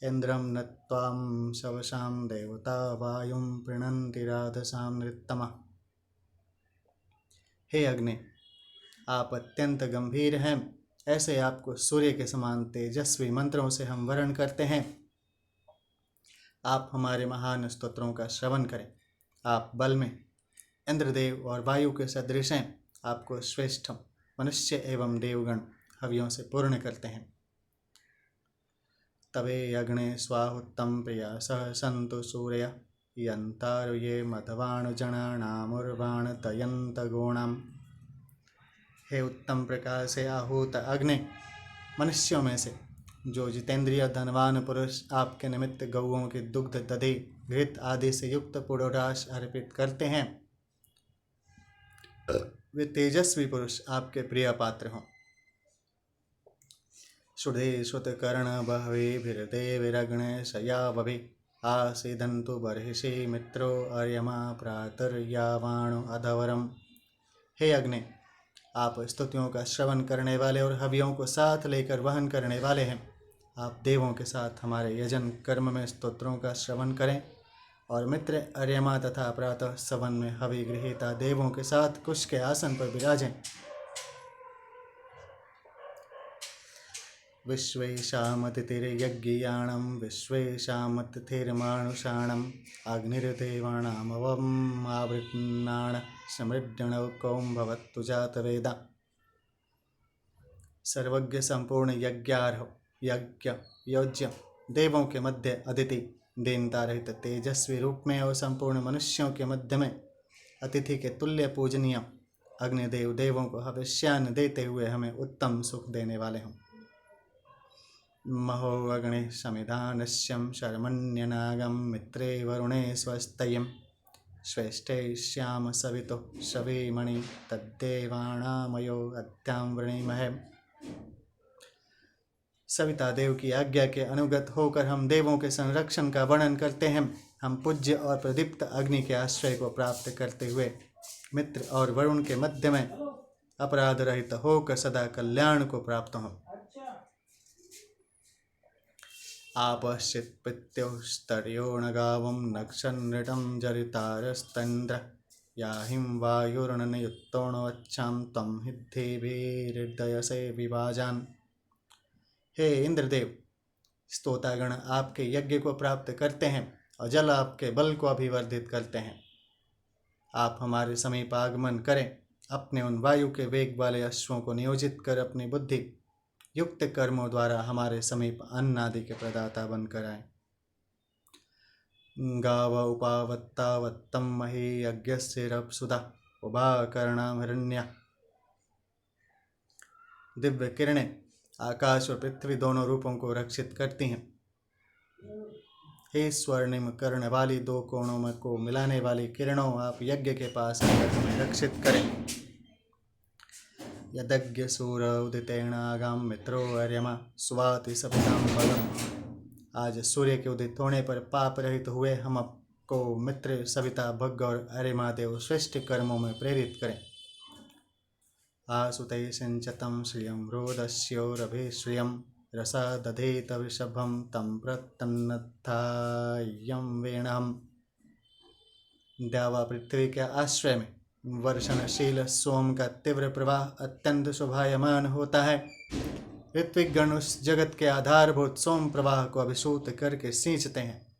इन्द्रं न त्वां शवसां देवता वायुं प्रीणन्ति राधसां नृत्तमः। हे अग्नि, आप अत्यंत गंभीर हैं, ऐसे आपको सूर्य के समान तेजस्वी मंत्रों से हम वरण करते हैं। आप हमारे महान स्तोत्रों का श्रवण करें। आप बल में इंद्रदेव और वायु के सदृश हैं। आपको श्रेष्ठ मनुष्य एवं देवगण हवियों से पूर्ण करते हैं। तवे अग्ने स्वाहुत्तम प्रिया सह सन्तु सूर्य यंतारुये मधवाणुजनानामुर्वाण तयंत गोणम। हे उत्तम प्रकार से आहूत अग्नि, मनुष्यों में से जो जितेंद्रिय धनवान पुरुष आपके निमित्त गौओं के दुग्ध दधि घृत आदि से युक्त पुरोडाश अर्पित करते हैं, वे तेजस्वी पुरुष आपके प्रिय पात्र हों। सुधे सुतकर्ण बहवीभिर्देविरग्ने शयावभि आसीदन्तु बर्हिषि मित्रो अर्यमा प्रातर्यावाणो अधवरम। हे अग्नि, आप स्तुतियों का श्रवण करने वाले और हवियों को साथ लेकर वहन करने वाले हैं। आप देवों के साथ हमारे यजन कर्म में स्तोत्रों का श्रवण करें और मित्र अर्यमा तथा प्रातः सवन में हवि गृहीता देवों के साथ कुश के आसन पर विराजें। विश्वेशामतिथिर्यज्ञियाणं विश्वेशामतिथिर्मानुषाणं अग्निर्देवाणामवम् आवृत्नान् समृद्धणकौं भवत्तु जातवेदा। सर्वज्ञ संपूर्ण यज्ञार्ह यज्ञ योज्य देवों के मध्य अदिति दीनता रहित तेजस्वी रूप में और संपूर्ण मनुष्यों के मध्य में अतिथि के तुल्य पूजनीय अग्निदेव देवों को हविष्यान्न देते हुए हमें उत्तम सुख देने वाले हों। महो अग्नि समिधानस्यं शर्मण्यनागं मित्रे वरुणे स्वस्तयं श्रेष्ठे श्याम सवितो शवीमणि तद्देवाणामयो अद्यां वृणीमहे। सविता देव की आज्ञा के अनुगत होकर हम देवों के संरक्षण का वर्णन करते हैं। हम पूज्य और प्रदीप्त अग्नि के आश्रय को प्राप्त करते हुए मित्र और वरुण के मध्य में अपराध रहित होकर सदा कल्याण को प्राप्त हों। आपश्चित् पित्योस्तर्यो न गावं नक्षन्नृतं जरितारस्तन्द्र याहिं वायुर्नयुक्तोऽणवच्छां त्वं हिद्धेभिर्दयसे विभाजान्। हे इंद्रदेव, स्तोतागण आपके यज्ञ को प्राप्त करते हैं और जल आपके बल को अभिवर्धित करते हैं। आप हमारे समीप आगमन करें, अपने उन वायु के वेग वाले अश्वों को नियोजित कर अपनी बुद्धि युक्त कर्मों द्वारा हमारे समीप अन्न आदि के प्रदाता बनकर आए। गाव उपावत्तावत्तम मही यज्ञस्यरप्सुधा उभाकर्णामहिरण्या। दिव्य किरणें आकाश और पृथ्वी दोनों रूपों को रक्षित करती हैं। हे स्वर्णिम कर्ण वाली दो कोणों में को मिलाने वाली किरणों, आप यज्ञ के पास आकर हमें रक्षित करें। यदज्ञ सूर उदितेनागाम मित्रो अर्यमा स्वाति सपिताम बलम। आज सूर्य के उदित होने पर पाप रहित हुए हम आपको मित्र सविता भग्ग और अर्यमा देव श्रेष्ठ कर्मों में प्रेरित करें। आसुते सिंचतम श्रियं रोदस्योरभिश्रियं रसा दधेत वृषभं तं प्रतन्नथायं वेणम। द्यावा पृथ्वी के आश्रय में वर्षणशील सोम का तीव्र प्रवाह अत्यंत शोभायमान होता है। ऋत्विक गण उस जगत के आधारभूत सोम प्रवाह को अभिसूत करके सींचते हैं।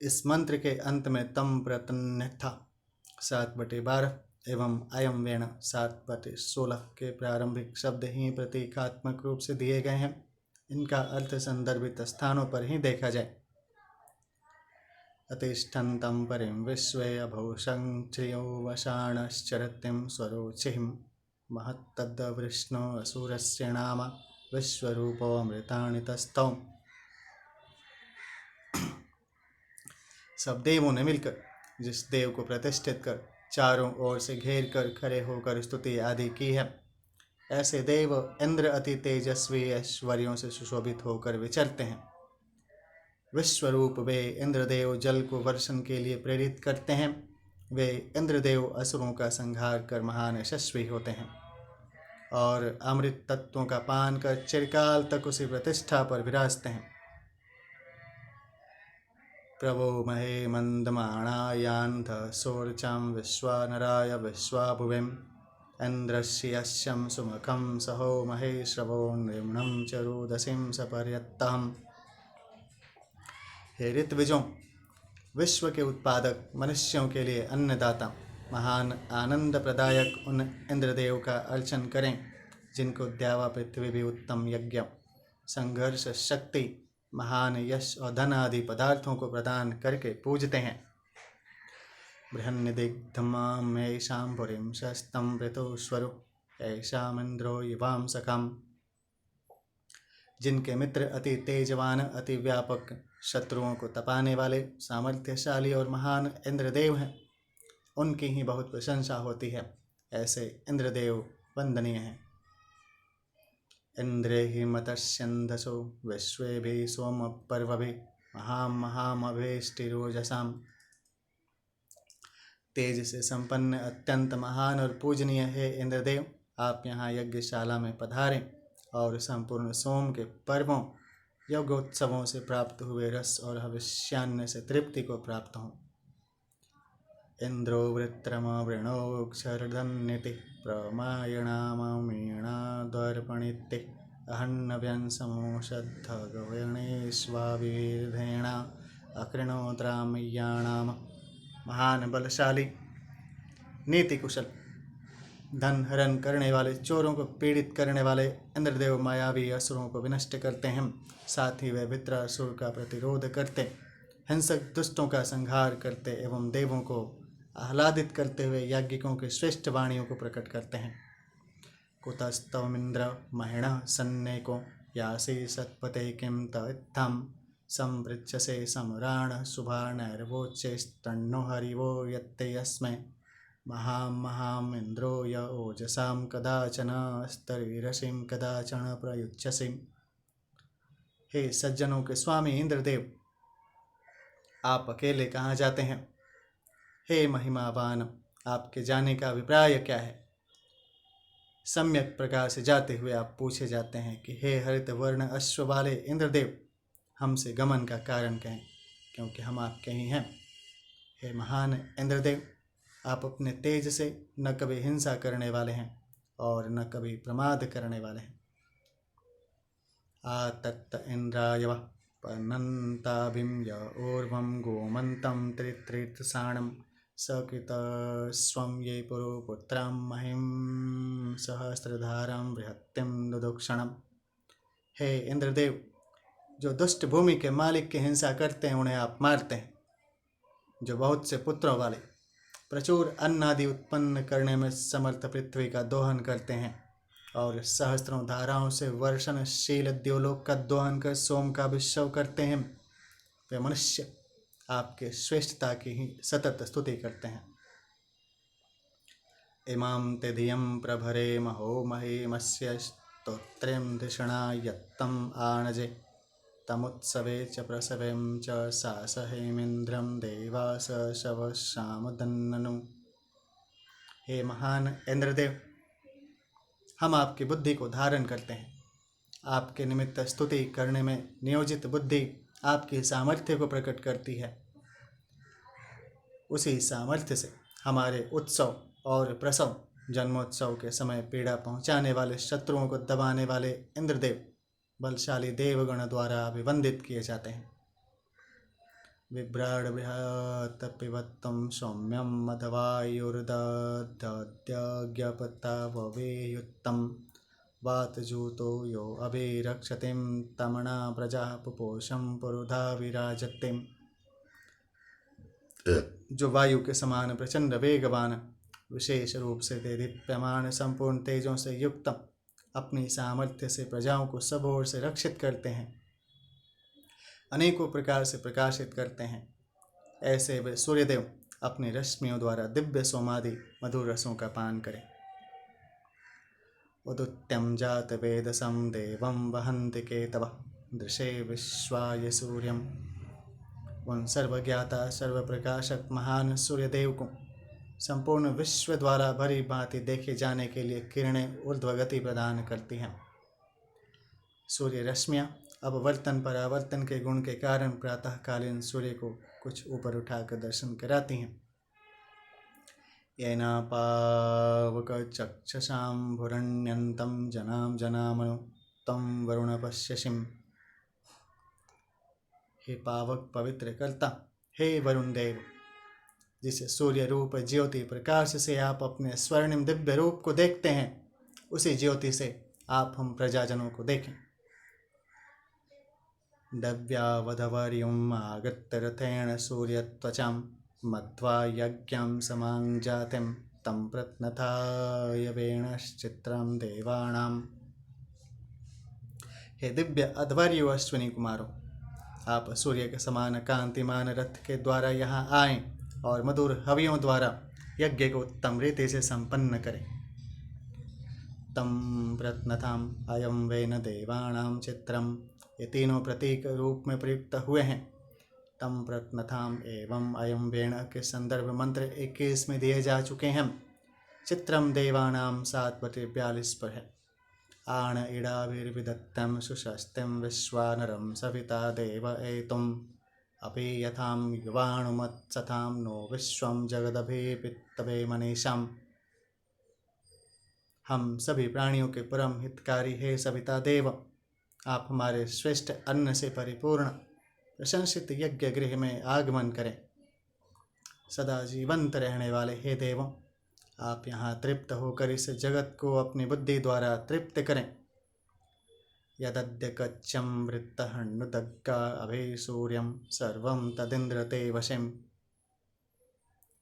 इस मंत्र के अंत में तम प्रतन्नथा 7/12 एवं अयम वेण 7/16 के प्रारंभिक शब्द ही प्रतीकात्मक रूप से दिए गए हैं। इनका अर्थ संदर्भित स्थानों पर ही देखा जाए। अतिष्ठन्तं परिं विश्वे अभूषं श्रियो वषाणश्चरत्यं स्वरोचिं महत्तद्वृष्णो असुरस्य नाम विश्वरूपो अमृतानि तस्थौ। सब देवों ने मिलकर जिस देव को प्रतिष्ठित कर चारों ओर से घेर कर खड़े होकर स्तुति आदि की है, ऐसे देव इंद्र अति तेजस्वी ऐश्वर्यों से सुशोभित होकर विचरते हैं। विश्वरूप वे इंद्रदेव जल को वर्षण के लिए प्रेरित करते हैं। वे इंद्रदेव असुरों का संहार कर महान यशस्वी होते हैं और अमृत तत्वों का पान कर चिरकाल तक उसी प्रतिष्ठा पर विराजते हैं। प्रभो महे मंदमाणायांध सोर्चां विश्वानराय विश्वाभुविम् इंद्रस्य यस्यं सुमुखं सहो महे श्रवो नृम्णं च रुदसीं सपर्यत्तम्। हे ऋतविजों, विश्व के उत्पादक, मनुष्यों के लिए अन्नदाता, महान आनंद प्रदायक उन इंद्रदेव का अर्चन करें जिनको द्यावा पृथ्वी भी उत्तम यज्ञ, संघर्ष, शक्ति, महान यश और धन आदि पदार्थों को प्रदान करके पूजते हैं। बृहन्निदिग्धमां येषां पुरीं शस्तं ऋतुस्वरु येषामिन्द्रो युवां सखाम्। जिनके मित्र अति तेजवान, अति व्यापक, शत्रुओं को तपाने वाले, सामर्थ्यशाली और महान इंद्रदेव हैं, उनकी ही बहुत प्रशंसा होती है। ऐसे इंद्रदेव वंदनीय हैं। इंद्रे हि मतस्यन्धसो विश्वेभिः सोमपर्वभिः महामहामभेष्टिरोजसाम्। तेज से संपन्न, अत्यंत महान और पूजनीय है इंद्रदेव, आप यहाँ यज्ञशाला में पधारें और संपूर्ण सोम के पर्वों, यज्ञोत्सवों से प्राप्त हुए रस और हविष्यान्न से तृप्ति को प्राप्त हों। इंद्रो वृत्रमवृणोक्षरधन्निति प्रमायणाममीणाद्वर्पणिति अहन्नव्यंसमोषद्धगवेणेष्वाविधेण अकृणोत्रामय्याणाम। महान बलशाली, नीति कुशल, धन हरण करने वाले, चोरों को पीड़ित करने वाले इंद्रदेव मायावी असुरों को विनष्ट करते हैं। साथ ही वे वित्रासुर का प्रतिरोध करते, हिंसक दुष्टों का संहार करते एवं देवों को आह्लादित करते हुए याज्ञिकों की श्रेष्ठ वाणियों को प्रकट करते हैं। कुतस्तवमिन्द्र महिणः सन्नेको यासि सत्पते किं तत्थं संवृक्षसे सम्राणः शुभानैर्वोच्चैस्तन्नो हरिवो यत्ते यस्मै महाम् इंद्रो य ओजसां कदाचन स्तरीरसिं कदाचन प्रयुज्यसिम्। हे सज्जनों के स्वामी इंद्रदेव, आप अकेले कहाँ जाते हैं? हे महिमावान, आपके जाने का अभिप्राय क्या है? सम्यक प्रकार से जाते हुए आप पूछे जाते हैं कि हे हरित वर्ण अश्व वाले इंद्रदेव, हमसे गमन का कारण कहें, क्योंकि हम आपके ही हैं। हे महान इंद्रदेव, आप अपने तेज से न कभी हिंसा करने वाले हैं और न कभी प्रमाद करने वाले हैं। आतत्त इंद्राय वः पनन्ताभिं य ऊर्ध्वं गोमन्तं त्रितीर्थसाणं सकृतस्वं ये पुरुपुत्रां महिं सहस्रधारां बृहत्तिं दुदुक्षणम्। हे इंद्रदेव, जो दुष्ट भूमि के मालिक की हिंसा करते हैं उन्हें आप मारते हैं। जो बहुत से पुत्रों वाले, प्रचुर अन्न आदि उत्पन्न करने में समर्थ पृथ्वी का दोहन करते हैं और सहस्त्रों धाराओं से वर्षणशील द्योलोक का दोहन कर सोम का अभिषेक करते हैं, वे मनुष्य आपके श्रेष्ठता की ही सतत स्तुति करते हैं। इमां ते धियं प्रभरे महो महिमस्य स्तोत्रं धिषणा यत्तम् आणजे तमुत्सवे च प्रसवें च सासहेमिन्द्रं देवास शवशामदन्ननु। हे महान इंद्रदेव, हम आपकी बुद्धि को धारण करते हैं। आपके निमित्त स्तुति करने में नियोजित बुद्धि आपकी सामर्थ्य को प्रकट करती है। उसी सामर्थ्य से हमारे उत्सव और प्रसव, जन्मोत्सव के समय पीड़ा पहुंचाने वाले शत्रुओं को दबाने वाले इंद्रदेव बलशाली देवगण द्वारा अभिवंदित किए जाते हैं। बिभ्राड बृहत् पिबत्तं सौम्यं मधवायुर्दध्यज्ञपताववेयुत्तं वातजूतो यो अभिरक्षतिं तमणा प्रजा पुपोषं पुरुधा विराजतिं। जो वायु के समान प्रचंड वेगवान, विशेष रूप से दीप्यमान, संपूर्ण तेजों से युक्त, अपनी सामर्थ्य से प्रजाओं को सब ओर से रक्षित करते हैं, अनेकों प्रकार से प्रकाशित करते हैं। ऐसे वे सूर्यदेव अपनी रश्मियों द्वारा दिव्य सोमादि मधुर रसों का पान करें। उदुत्यं जात वेदसं देवं वहन्ति केतवः दृशे विश्वाय सूर्यम्। उन सर्वज्ञाता सर्वप्रकाशक महान सूर्यदेव को संपूर्ण विश्व द्वारा भरी भांति देखे जाने के लिए किरणें ऊर्ध्वगति प्रदान करती हैं। सूर्य रश्मियाँ अपवर्तन परावर्तन के गुण के कारण प्रातःकालीन सूर्य को कुछ ऊपर उठाकर दर्शन कराती हैं। येना पावकचक्षसां भुरण्यन्तं जनां जनामनु तं वरुण पश्यसिम्। हे पावक पवित्र करता, हे वरुण देव, जिस सूर्य रूप ज्योति प्रकाश से आप अपने स्वर्णिम दिव्य रूप को देखते हैं, उसी ज्योति से आप हम प्रजाजनों को देखें। दव्यावधवर्युम् आगत्य रथेन सूर्यत्वचां मध्वा यज्ञं समां जातिं तं प्रत्नथाय वेणश्चित्रं देवानां। हे दिव्य अध्वर्यु अश्विनी कुमारों, आप सूर्य के समान कांतिमान रथ के द्वारा यहाँ आएं और मधुर हवियों द्वारा यज्ञ को उत्तम रीति से संपन्न करें। तम प्रत्नथाम अयम वेन देवानां चित्रम, ये तीनों प्रतीक रूप में प्रयुक्त हुए हैं। तम प्रत्नथाम एवं अयम वेण के संदर्भ मंत्र 21 में दिए जा चुके हैं। चित्रम देवानां 7/42 पर है। आण इडाभिर्विदत्तं सुशस्तिं विश्वानरं सविता देव एतुम् अपि यथां युवाणुमत्सथां नो विश्वं जगदभिपित्तवे मनीषाम्। हम सभी प्राणियों के परम हितकारी हे सविता देव, आप हमारे श्रेष्ठ अन्न से परिपूर्ण प्रशंसित यज्ञ गृह में आगमन करें। सदा जीवंत रहने वाले हे देवों, आप यहाँ तृप्त होकर इस जगत को अपनी बुद्धि द्वारा तृप्त करें। यदद्य कच्चम वृत्तहन्नुदग्गा अभे सूर्यम सर्वं तदिंद्र ते वशिम।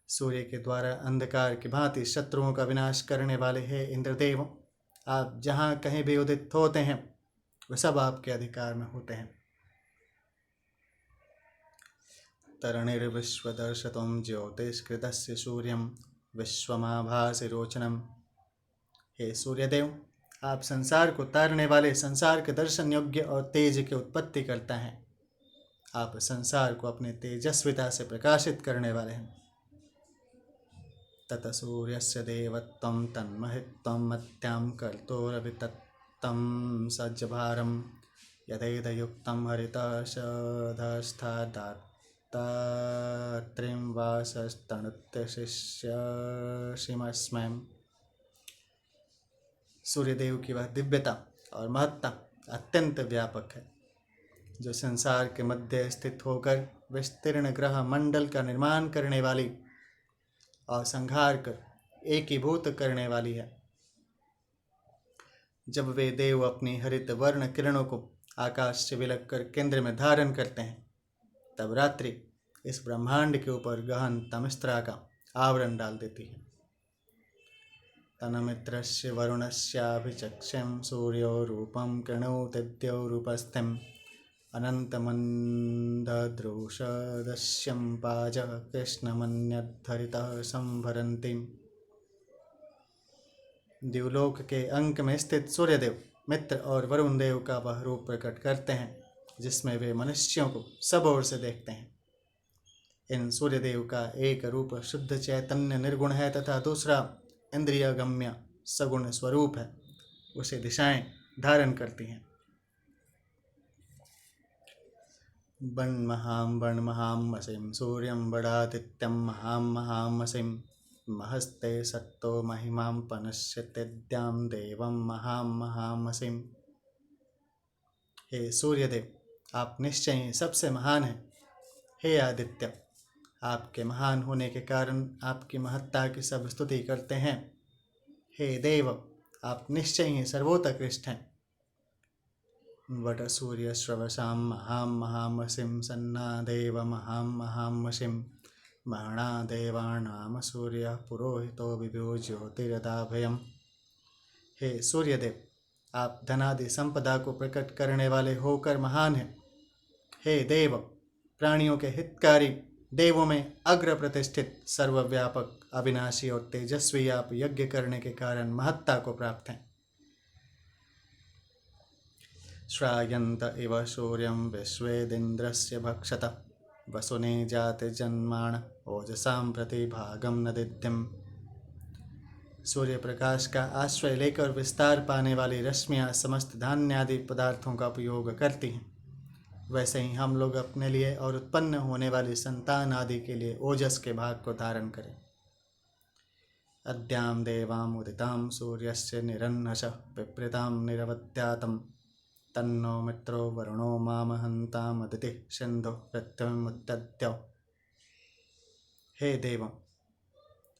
सूर्य के द्वारा अंधकार की भांति शत्रुओं का विनाश करने वाले हे इंद्रदेव, आप जहाँ कहीं भी उदित होते हैं वे सब आपके अधिकार में होते हैं। तरणिर्विश्वदर्शतं ज्योतिष्कृतस्य सूर्यं विश्वमाभासि रोचनम। हे सूर्यदेव, आप संसार को तारने वाले, संसार के दर्शन योग्य और तेज की उत्पत्ति करता हैं। आप संसार को अपने तेजस्विता से प्रकाशित करने वाले हैं। तत सूर्यस्य देवत्वं तन्महित्वं मत्यां कर्तोरवितत्तं सज्जभारं यदेदयुक्तं हरितशधस्थादात्रिं वासस्तनुत्यशिष्यसिमस्मै। सूर्यदेव की वह दिव्यता और महत्ता अत्यंत व्यापक है, जो संसार के मध्य स्थित होकर विस्तीर्ण ग्रह मंडल का निर्माण करने वाली और संहार कर एकीभूत करने वाली है। जब वे देव अपनी हरित वर्ण किरणों को आकाश से विलक कर केंद्र में धारण करते हैं, तब रात्रि इस ब्रह्मांड के ऊपर गहन तमस्त्रा का आवरण डाल देती है। तनमित्रस्य वरुणस्याभिचक्षं सूर्यो रूपं कृणोतिद्यो रूपस्थिम् अनन्तमन्दद्रुषदस्यं पाजः कृष्णमन्यद्धरितः संभरन्तीम्। द्युलोक के अंक में स्थित सूर्यदेव मित्र और वरुण देव का वह रूप प्रकट करते हैं, जिसमें वे मनुष्यों को सब ओर से देखते हैं। इन सूर्यदेव का एक रूप शुद्ध चैतन्य निर्गुण है तथा दूसरा इंद्रिय गम्य सगुण स्वरूप है। उसे दिशाएं धारण करती हैं। वन्महामसिं सूर्यं वडादित्यं महामसिं महस्ते सत्तो महिमां पनश्यतेद्यां देवं महामसिं। हे सूर्यदेव, आप निश्चय ही सबसे महान हैं। हे आदित्य, आपके महान होने के कारण आपकी महत्ता की सब स्तुति करते हैं। हे देव, आप निश्चय ही सर्वोत्कृष्ट हैं। वट सूर्य श्रवसां महामसिं सन्नादेव महामसिं महणा देवानाम सूर्य पुरोहितो विभो ज्योतिरदाभयम्। हे सूर्यदेव, आप धनादि संपदा को प्रकट करने वाले होकर महान हैं। हे देव, प्राणियों के हितकारी, देवों में अग्र प्रतिष्ठित, सर्वव्यापक, अविनाशी और तेजस्वी आप यज्ञ करने के कारण महत्ता को प्राप्त हैं। श्रायन्त इव सूर्यं विश्वेदिन्द्रस्य भक्षत वसुने जाते जन्माण ओजसाम प्रतिभागम नदित्यम। सूर्य प्रकाश का आश्रय लेकर विस्तार पाने वाली रश्मियाँ समस्त धान्य आदि पदार्थों का उपयोग करती हैं, वैसे ही हम लोग अपने लिए और उत्पन्न होने वाली संतान आदि के लिए ओजस के भाग को धारण करें। अद्याम देवाम उदिताम सूर्यस्य निरन्नश विप्रीताम निरवत्यातम तन्नो मित्रो वरुणो मामहंताम अदिति सिंधु पृथ्वीमुत्तद्यौ। हे देव,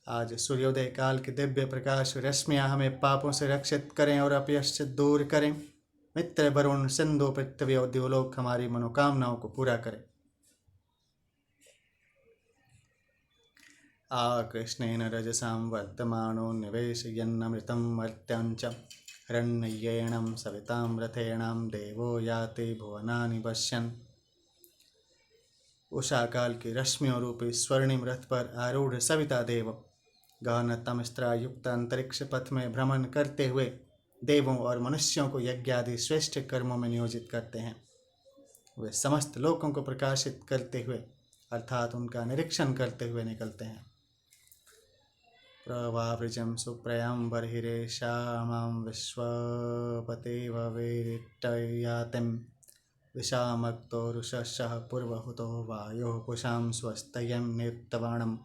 आज सूर्योदय काल की दिव्य प्रकाश रश्मियाँ हमें पापों से रक्षित करें और अपयश से दूर करें। मित्र वरुण, सिंधु, पृथ्वी और देवलोक हमारी मनोकामनाओं को पूरा करें। आकृष्णेन रजसां वर्तमानो निवेशयन्नमृतं मर्त्यांच हिरण्येणं सवितां रथेणां देवो याति भुवनानि पश्यन्। उषा काल की रश्मियों रूपी स्वर्णिम रथ पर आरूढ़ सविता देव गहन तमस्त्रा युक्त अंतरिक्ष पथ में भ्रमण करते हुए देवों और मनुष्यों को यज्ञ आदि श्रेष्ठ कर्मों में नियोजित करते हैं। वे समस्त लोकों को प्रकाशित करते हुए अर्थात उनका निरीक्षण करते हुए निकलते हैं। प्रवावृजं सुप्रयां बर्हिरे श्यामां विश्वपते भवेरिट्टयातिं विशामक्तो रुषशः पूर्वहुतो वायोः पुषां स्वस्तयं नियुक्तवाणम्।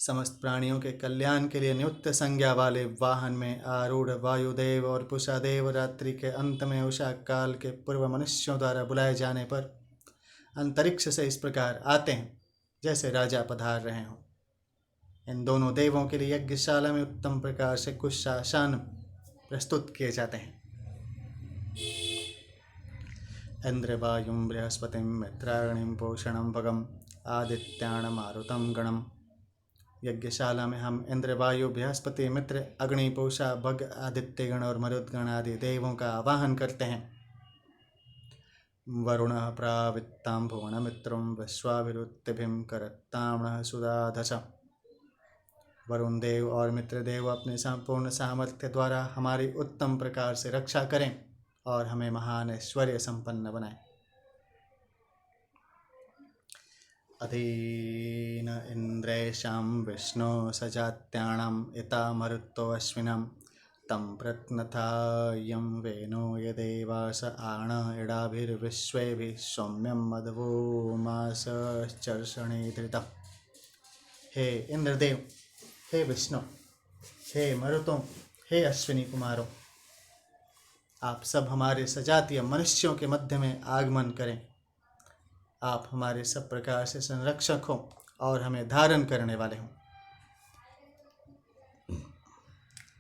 समस्त प्राणियों के कल्याण के लिए नियुक्त संज्ञा वाले वाहन में आरूढ़ वायुदेव और पुषादेव रात्रि के अंत में उषा काल के पूर्व मनुष्यों द्वारा बुलाए जाने पर अंतरिक्ष से इस प्रकार आते हैं जैसे राजा पधार रहे हों। इन दोनों देवों के लिए यज्ञशाला में उत्तम प्रकार से कुछ शासन प्रस्तुत किए जाते हैं। इंद्र वायुं बृहस्पतिं मित्राग्निं पोषणं भगम आदित्याणं मारुतं गणम। यज्ञशाला में हम इंद्र, वायु, बृहस्पति, मित्र, अग्नि, पूषा, भग, आदित्यगण और मरुदगण आदि देवों का आवाहन करते हैं। वरुण प्रावित्तां भुवन मित्रं विश्वाभिरुत्तिभिं करत्ताम्नः सुदाधश। वरुण देव और मित्र देव अपने संपूर्ण सामर्थ्य द्वारा हमारी उत्तम प्रकार से रक्षा करें और हमें महान ऐश्वर्य संपन्न बनाएं। अधीन इंद्रेशां विष्णु सजात्याणाम् इता मरुतो अश्विनं तं प्रत्नथायं वेनो यदेवास आण इडाभिर्विश्वेभिः सौम्यं मदवो मासश्चर्षणे धृतः। हे इंद्रदेव, हे विष्णु, हे मरुतों, हे अश्विनी कुमारों, आप सब हमारे सजातीय मनुष्यों के मध्य में आगमन करें। आप हमारे सब प्रकार से संरक्षक हों और हमें धारण करने वाले हों।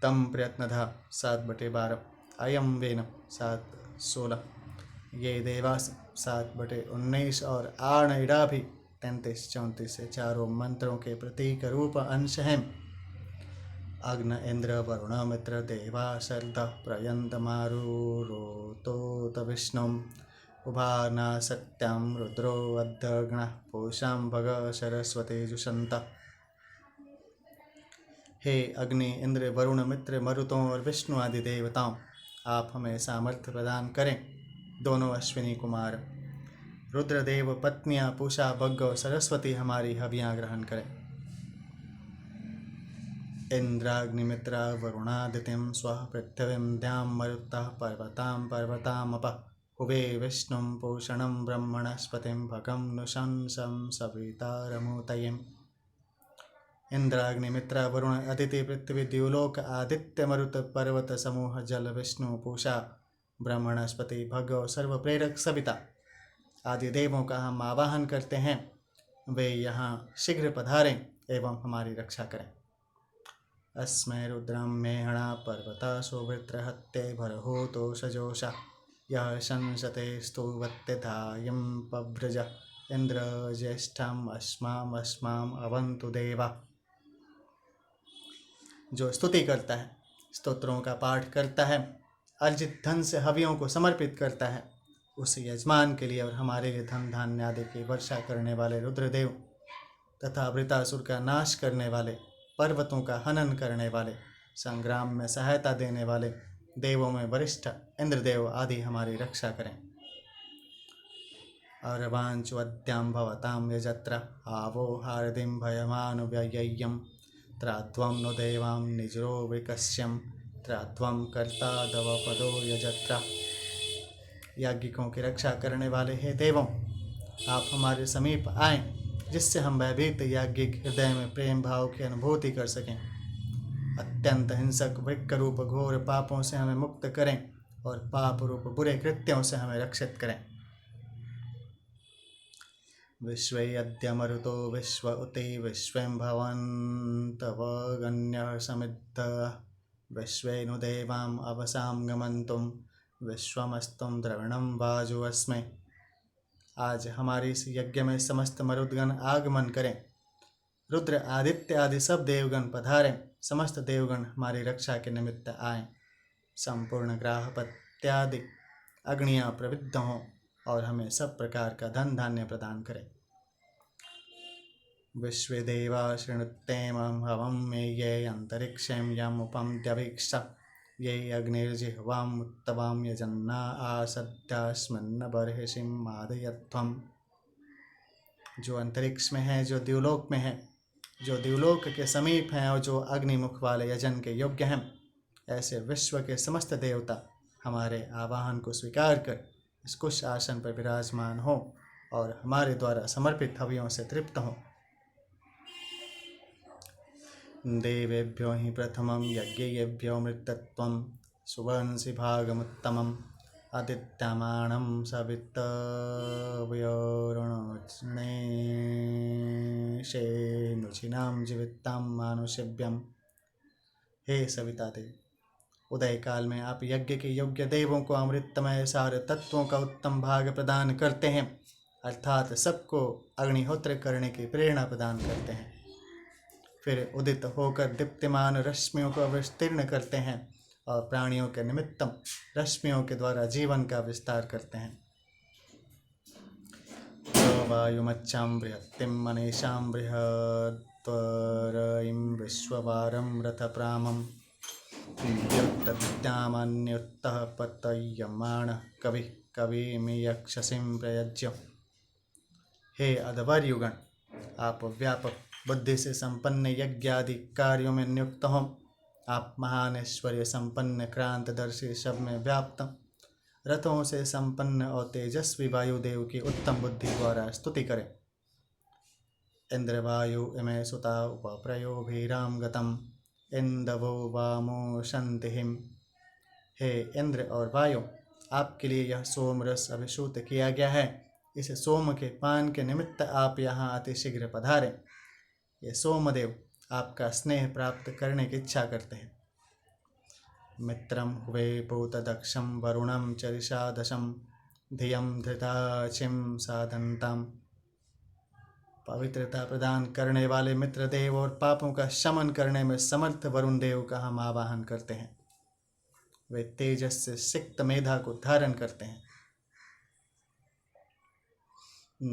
तम प्रयत्नधा 7/12, अयम वेन 7/16, ये देवास 7/19 और आण इड़ा भी 33-34 से चारों मंत्रों के प्रतीक रूप अंश हैं। अग्न इंद्र वरुण मित्र देवा शरद प्रयंत मारुरोतोत विष्णुम उभाना सत्यां रुद्रो अध्यग्न पूषां भग सरस्वती जुषंत। हे अग्नि, इंद्र, वरुण, मित्र, मरुतों और विष्णु आदि देवताओं, आप हमें सामर्थ्य प्रदान करें। दोनों अश्विनी कुमार रुद्रदेव पत्नियां पूषा, भग और सरस्वती हमारी हवियां ग्रहण करें। इंद्राग्निमित्रा वरुणादितिं स्वः पृथिवीं द्यां मरुतः पर्वतामप हुवे विष्णुं पूषणं ब्रह्मणस्पतिं भगं नुशंसं सवितारमुतयेम्। इंद्राग्निमित्रा वरुण अदिति पृथ्वी द्युलोक आदित्य मरुत पर्वत समूह जल विष्णु पूषा ब्रह्मणस्पति भग और सर्व प्रेरक सविता आदि देवों का हम आवाहन करते हैं। वे यहाँ शीघ्र पधारें एवं हमारी रक्षा करें। अस्मै रुद्रं मेहणा पर्वता सुवृत्रहत्ते भरहूतो सजोषा यः शंसते स्तुवत्यधायं पव्रज इंद्र ज्येष्ठम् अस्माम् अवन्तु देवा। जो स्तुति करता है, स्तोत्रों का पाठ करता है, अर्जित धन से हवियों को समर्पित करता है, उस यजमान के लिए और हमारे लिए धन धान्य आदि की वर्षा करने वाले रुद्रदेव तथा वृतासुर का नाश करने वाले, पर्वतों का हनन करने वाले, संग्राम में सहायता देने वाले देवों में वरिष्ठ इंद्रदेव आदि हमारी रक्षा करें। अर्वाञ्चुवद्यां भवतां यजत्र आवो हार्दिं भयमानुव्यय्यं त्राध्वं नु देवां निजरो विकस्यं त्राध्वं कर्ता दवपदो यजत्र। याज्ञिकों की रक्षा करने वाले हे देवों, आप हमारे समीप आएं, जिससे हम भयभीत याज्ञिक हृदय में प्रेम भाव की अनुभूति कर सकें। अत्यंत हिंसक वृक्क रूप घोर पापों से हमें मुक्त करें और पाप रूप बुरे कृत्यों से हमें रक्षित करें। विश्वे अद्य मरुतो विश्व उति विश्वं भवन्तवगण्यः समिद्धः विश्वे नु देवाम् अवसां गमन्तुं विश्वमस्तुं द्रविणं वाजो अस्मै। आज हमारे इस यज्ञ में समस्त मरुदगण आगमन करें। रुद्र आदित्य आदि सब देवगण पधारें। समस्त देवगण हमारी रक्षा के निमित्त आएं। संपूर्ण ग्राहपत्यादि अग्नियां प्रविद्ध हों और हमें सब प्रकार का धन धान्य प्रदान करें। विश्वे देवा शृणुत्येमं हवं मे ये अंतरिक्षं यमुपमद्यवीक्ष ये अग्निर्जिह्वाम् उत्तवां यजन्ना आसद्यास्मन्न बर्हिषिं मादयध्वम्। जो अंतरिक्ष में है, जो द्युलोक में है, जो द्युलोक के समीप हैं और जो अग्निमुख वाले यजन के योग्य हैं, ऐसे विश्व के समस्त देवता हमारे आवाहन को स्वीकार कर इस कुश आसन पर विराजमान हो और हमारे द्वारा समर्पित हवियों से तृप्त हों। देवेभ्यो हि प्रथमं यज्ञेभ्यो मृतत्वं सुवंसि भागमुत्तमम् आदित्यमानं सवितव्योरुणेशेनुचिनां जीवितां मानुषेभ्यं। हे सविता देव, उदय काल में आप यज्ञ के योग्य देवों को अमृतमय सार तत्वों का उत्तम भाग प्रदान करते हैं, अर्थात सबको अग्निहोत्र करने की प्रेरणा प्रदान करते हैं। फिर उदित होकर दीप्तिमान रश्मियों को विस्तीर्ण करते हैं और प्राणियों के निमित्तम रश्मियों के द्वारा जीवन का विस्तार करते हैं। वायुमच्चां बृहत्तिं मनीषां बृहत्वरयिं विश्ववारं रथप्रामं द्युत्तद्यामन्युत्तः पतयमानः कविः कविमियक्षसिं प्रयज्य। हे अधवर युगण, आप व्यापक बुद्धि से संपन्न यज्ञ आदि कार्यों में नियुक्त हों। आप महान ऐश्वर्य संपन्न क्रांतदर्शी सब में व्याप्त रथों से संपन्न और तेजस्वी वायुदेव की उत्तम बुद्धि द्वारा स्तुति करें। इंद्रवायु इमे सुता उपप्रयोभिराम गतम इंदवो वामो शंतिहिम। हे इंद्र और वायु, आपके लिए यह सोम रस अभिषूत किया गया है। इस सोम के पान के निमित्त आप यहाँ अति शीघ्र पधारें। ये सोमदेव आपका स्नेह प्राप्त करने की इच्छा करते हैं। मित्रं हुवे पूतदक्षं वरुणं चरिषादशं धियं धृताचिं साधनताम। पवित्रता प्रदान करने वाले मित्र देव और पापों का शमन करने में समर्थ वरुण देव का हम आवाहन करते हैं। वे तेजस से सिक्त मेधा को धारण करते हैं।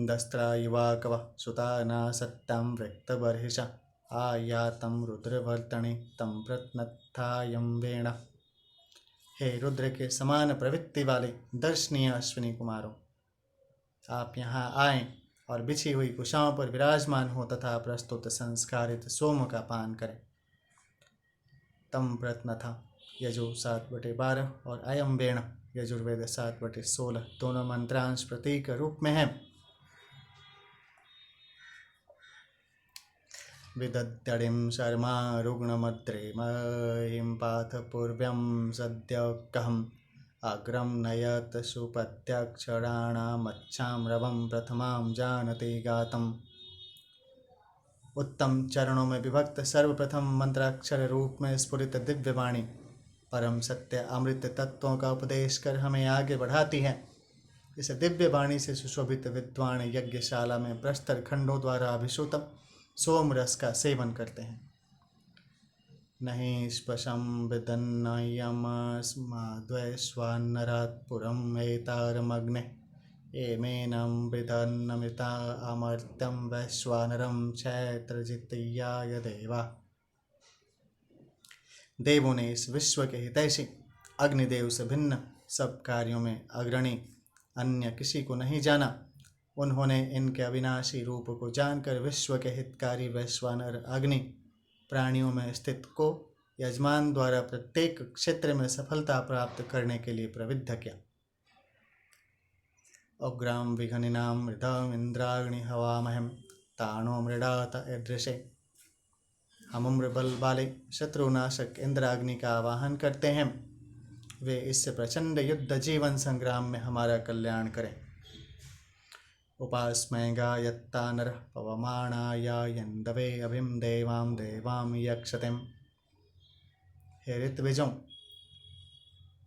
दस्त्रा युवाकव सुता सत्यं व्यक्तबर्हिषा आयातं रुद्रवर्तनि तं प्रत्नत्थायं वेण। हे रुद्र के समान प्रवृत्ति वाले दर्शनीय अश्विनी कुमारों, आप यहाँ आएं और बिछी हुई कुशाओं पर विराजमान हो तथा प्रस्तुत संस्कारित सोम का पान करें। तम प्रत्नथा यजु 7/12 और अयम वेण यजुर्वेद 7/16 दोनों मंत्रांश प्रतीक रूप में हैं। विदद्यडिं शर्मा रुग्णमद्रेमहिं पाथ पूर्व्यं सद्यकहम् अग्रं नयत सुपत्यक्षराणामच्छां रवं प्रथमां जानते गातम्। उत्तम चरणों में विभक्त सर्वप्रथम मंत्राक्षर रूप में स्फुरित दिव्य वाणी परम सत्य अमृत तत्वों का उपदेश कर हमें आगे बढ़ाती है। इस दिव्य वाणी से सुशोभित विद्वान यज्ञशाला में प्रस्तर खंडों द्वारा अभिषुत सोम रस का सेवन करते हैं। नहीं स्पशं विदन्नयमस्माद्वैश्वानरात् पुरं एतारमग्ने एमेनं विदन्नमिता अमर्त्यं वैश्वानरं क्षैत्रजित्याय देवा। देवों ने इस विश्व के हितैषी अग्निदेव से भिन्न सब कार्यों में अग्रणी अन्य किसी को नहीं जाना। उन्होंने इनके अविनाशी रूप को जानकर विश्व के हितकारी वैश्वानर अग्नि प्राणियों में स्थित को यजमान द्वारा प्रत्येक क्षेत्र में सफलता प्राप्त करने के लिए प्रविद्ध किया। उग्राम विघनिनाम मृदम इंद्राग्नि हवामहम तानो मृडात ईदृशे। हम उम्र बल वाले शत्रुनाशक इंद्राग्नि का आवाहन करते हैं, वे इस प्रचंड युद्ध जीवन संग्राम में हमारा कल्याण करें। उपास्मय गायत्ता नर पवमाणाया यंदवे अभिम देवाम देवाम यक्षतिम। हे ऋत्विजों,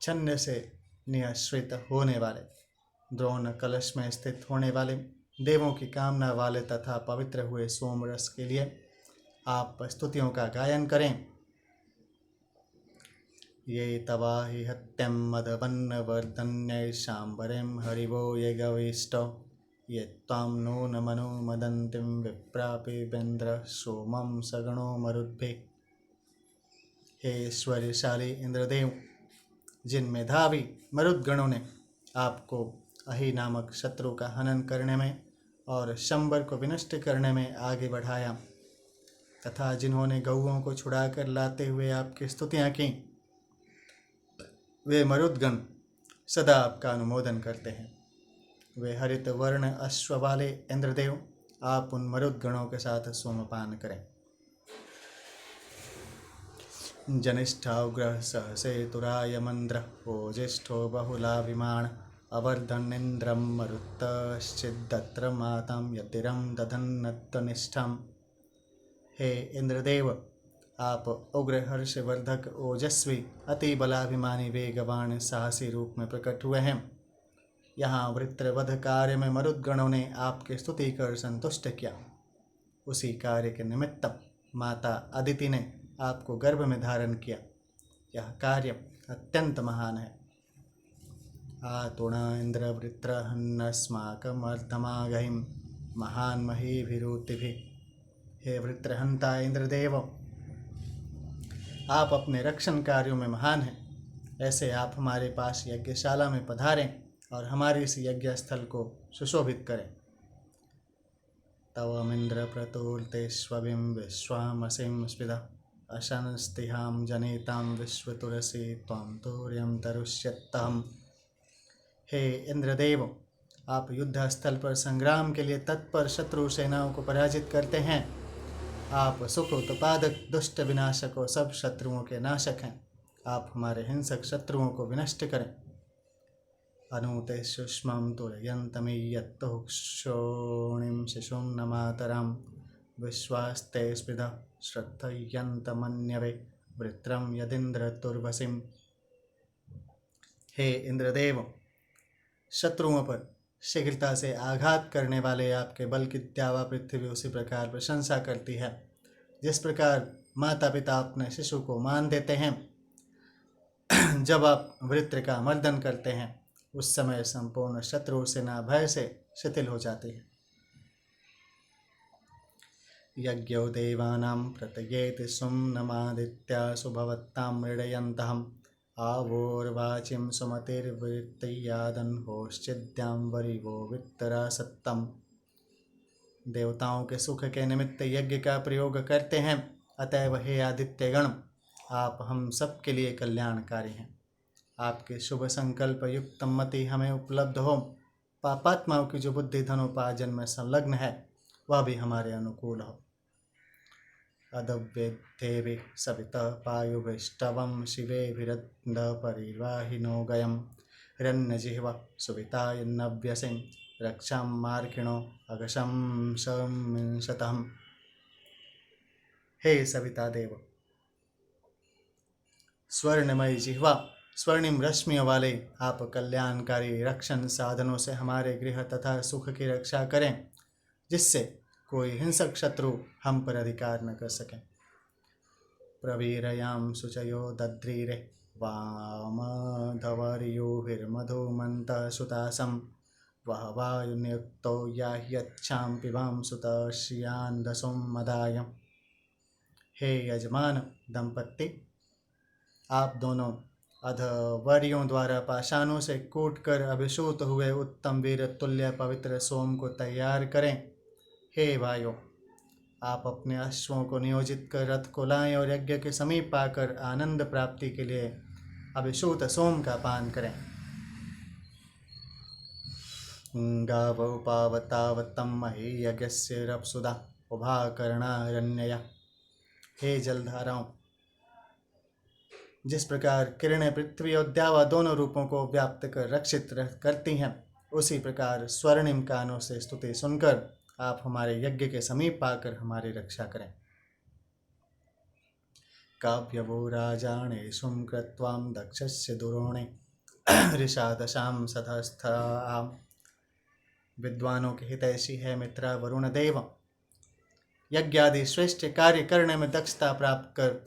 छन्न से निःश्रित होने वाले, द्रोण कलश में स्थित होने वाले, देवों की कामना वाले तथा पवित्र हुए सोमरस के लिए आप स्तुतियों का गायन करें। ये तवाहि हत्यम मदवन्न वर्धन्य शांबरेम हरिवो ये गविष्टो ये त्वाम नून मनो मदंतिम विप्रापि वेन्द्र सोमम सगणो मरुद्भे। हे ऐश्वर्यशाली इंद्रदेव, जिन मेधावी मरुद्गणों ने आपको अहि नामक शत्रु का हनन करने में और शंबर को विनष्ट करने में आगे बढ़ाया तथा जिन्होंने गौओं को छुड़ाकर लाते हुए आपकी स्तुतियाँ की, वे मरुद्गण सदा आपका अनुमोदन करते हैं। वे हरित वर्ण अश्व वाले इंद्रदेव, आप उन मरुद्गणों के साथ सोमपान करें। जनिष्ठा सहसेतुराय मंद्र ओजिष्ठो बहुलाभिमाण अवर्धन्निन्द्रं मरुतश्चिद्दत्र मातां यतिरं दधन्नत्वनिष्ठम्। हे इंद्रदेव, आप उग्र हर्षवर्धक ओजस्वी अति बलाभिमानी वेगवान साहसी रूप में प्रकट हुए हैं। यहाँ वृत्रवध कार्य में मरुद्गणों ने आपकी स्तुति कर संतुष्ट किया। उसी कार्य के निमित्त माता अदिति ने आपको गर्भ में धारण किया। यह कार्य अत्यंत महान है। आतुण इंद्र वृत्रहन्नस्माकमर्धमागहिं महान महीभिरूतिभिः। हे वृत्रहंता इंद्रदेव, आप अपने रक्षण कार्यों में महान हैं। ऐसे आप हमारे पास यज्ञशाला में पधारें और हमारे इस यज्ञ स्थल को सुशोभित करें। तवमिंद्र प्रतुलतेष्वभिं विश्वामसिं स्पृधा अशनस्तिहां जनेतां विश्वतुरसी त्वां तूर्यं तरुष्यत्तहम्। हे इंद्रदेव, आप युद्ध स्थल पर संग्राम के लिए तत्पर शत्रु सेनाओं को पराजित करते हैं। आप सुख उत्पादक दुष्ट विनाशक और सब शत्रुओं के नाशक हैं। आप हमारे हिंसक शत्रुओं को विनष्ट करें। अनुते सुष्मं तुरयन्तमीयत्तु क्षोणिं शिशुं न मातरं विश्वास्ते स्पृधा श्रद्धयन्तमन्यवे वृत्रं यदिन्द्र तुर्वसिम्। हे इंद्रदेव, शत्रुओं पर शीघ्रता से आघात करने वाले आपके बल की द्यावा पृथ्वी उसी प्रकार प्रशंसा करती है, जिस प्रकार माता पिता अपने शिशु को मान देते हैं। जब आप वृत्र का मर्दन करते हैं, उस समय संपूर्ण शत्रु सेना भय से शिथिल हो जाती है। यज्ञो देवानां प्रतयेति सुम्नमादित्या सुभवत्तां मृडयन्तहम् आवोर्वाचिं सुमतिर्वृत्तियादन्होश्चिद्यां वरिवो वित्तरासत्तम्। देवताओं के सुख के निमित्त यज्ञ का प्रयोग करते हैं, अतएव हे आदित्यगण, आप हम सब के लिए कल्याणकारी हैं। आपके शुभ संकल्प युक्त मति हमें उपलब्ध हो। पापात्माओं की जो बुद्धि धनोपार्जन में संलग्न है, वह भी हमारे अनुकूल हो। अदव्येदेवी सविता पायुभिष्टवं शिवेभिरन्द परिवाहिनो गयं हिरण्यजिह्वा सुविताय नव्यसिं रक्षां मार्किणो अगशं समिंशतम्। हे सविता देव, स्वर्णमयी जिह्वा स्वर्णिम रश्मियों वाले आप कल्याणकारी रक्षण साधनों से हमारे गृह तथा सुख की रक्षा करें, जिससे कोई हिंसक शत्रु हम पर अधिकार न कर सके। प्रवीरयां शुचयो दद्रीरे वामधवर्युभिर्मधुमन्तः सुतासं वह वायुनियुक्तो याह्यच्छां पिबां सुतश्रियान् दशों मदाय। हे यजमान दंपत्ति, आप दोनों अधवर्यों द्वारा पाषाणों से कूटकर अभिषूत हुए उत्तम वीर तुल्य पवित्र सोम को तैयार करें। हे भाइयों, आप अपने अश्वों को नियोजित कर रथ को लाएं और यज्ञ के समीप आकर आनंद प्राप्ति के लिए अभिषूत सोम का पान करें। गावौ पावतावतं मही यज्ञस्य रपसुधा उभाकरणारण्यया। हे जलधाराओं, जिस प्रकार किरणें पृथ्वी और द्यावा दोनों रूपों को व्याप्त कर रक्षित करती हैं, उसी प्रकार स्वर्णिम कानों से स्तुति सुनकर आप हमारे यज्ञ के समीप आकर हमारी रक्षा करें। काव्यवो राजाणे सुं कृत्वां दक्षस्य दुरोणे ऋषादशां सतस्थां। विद्वानों के हितैषी है मित्रा वरुण देव। यज्ञ आदि श्रेष्ठ कार्य करने में दक्षता प्राप्त कर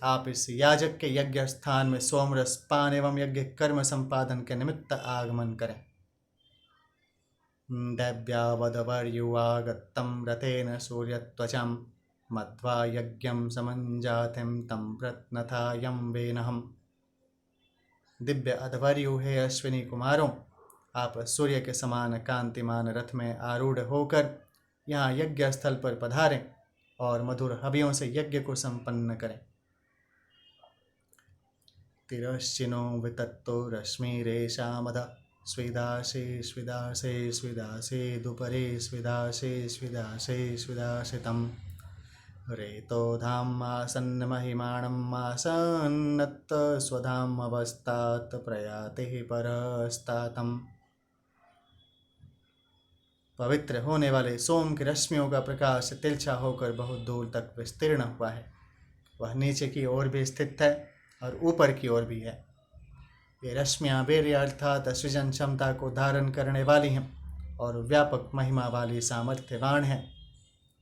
आप इस याजक के यज्ञ स्थान में सोमरस पान एवं यज्ञ कर्म संपादन के निमित्त आगमन करें। दैव्यावदवर्युवागतं रथेन सूर्यत्वचं मध्वा यज्ञं समञ्जातिं तं प्रत्नथायं वेनहम्। दिव्य अधवर्यु है अश्विनी कुमारों, आप सूर्य के समान कांतिमान रथ में आरूढ़ होकर यहाँ यज्ञ स्थल पर पधारें और मधुर हवियों से यज्ञ को संपन्न करें। तिरश्चिनो वितत्तो रश्मिरेषामध स्विदाशे स्विदाशे स्विदाशे दुपरे स्विदाशे स्विदाशे स्विदाशितं रेतो धाम आसन्नमहिमाणम् आसन्नत् स्वधाम अवस्थात् प्रयाति परस्तातम्। पवित्र होने वाले सोम की रश्मियों का प्रकाश तिलछा होकर बहुत दूर तक विस्तीर्ण हुआ है। वह नीचे की ओर भी स्थित है और ऊपर की ओर भी है। ये रश्मियाँ वीर्य अर्थात सृजन क्षमता को धारण करने वाली हैं और व्यापक महिमा वाली सामर्थ्यवान हैं।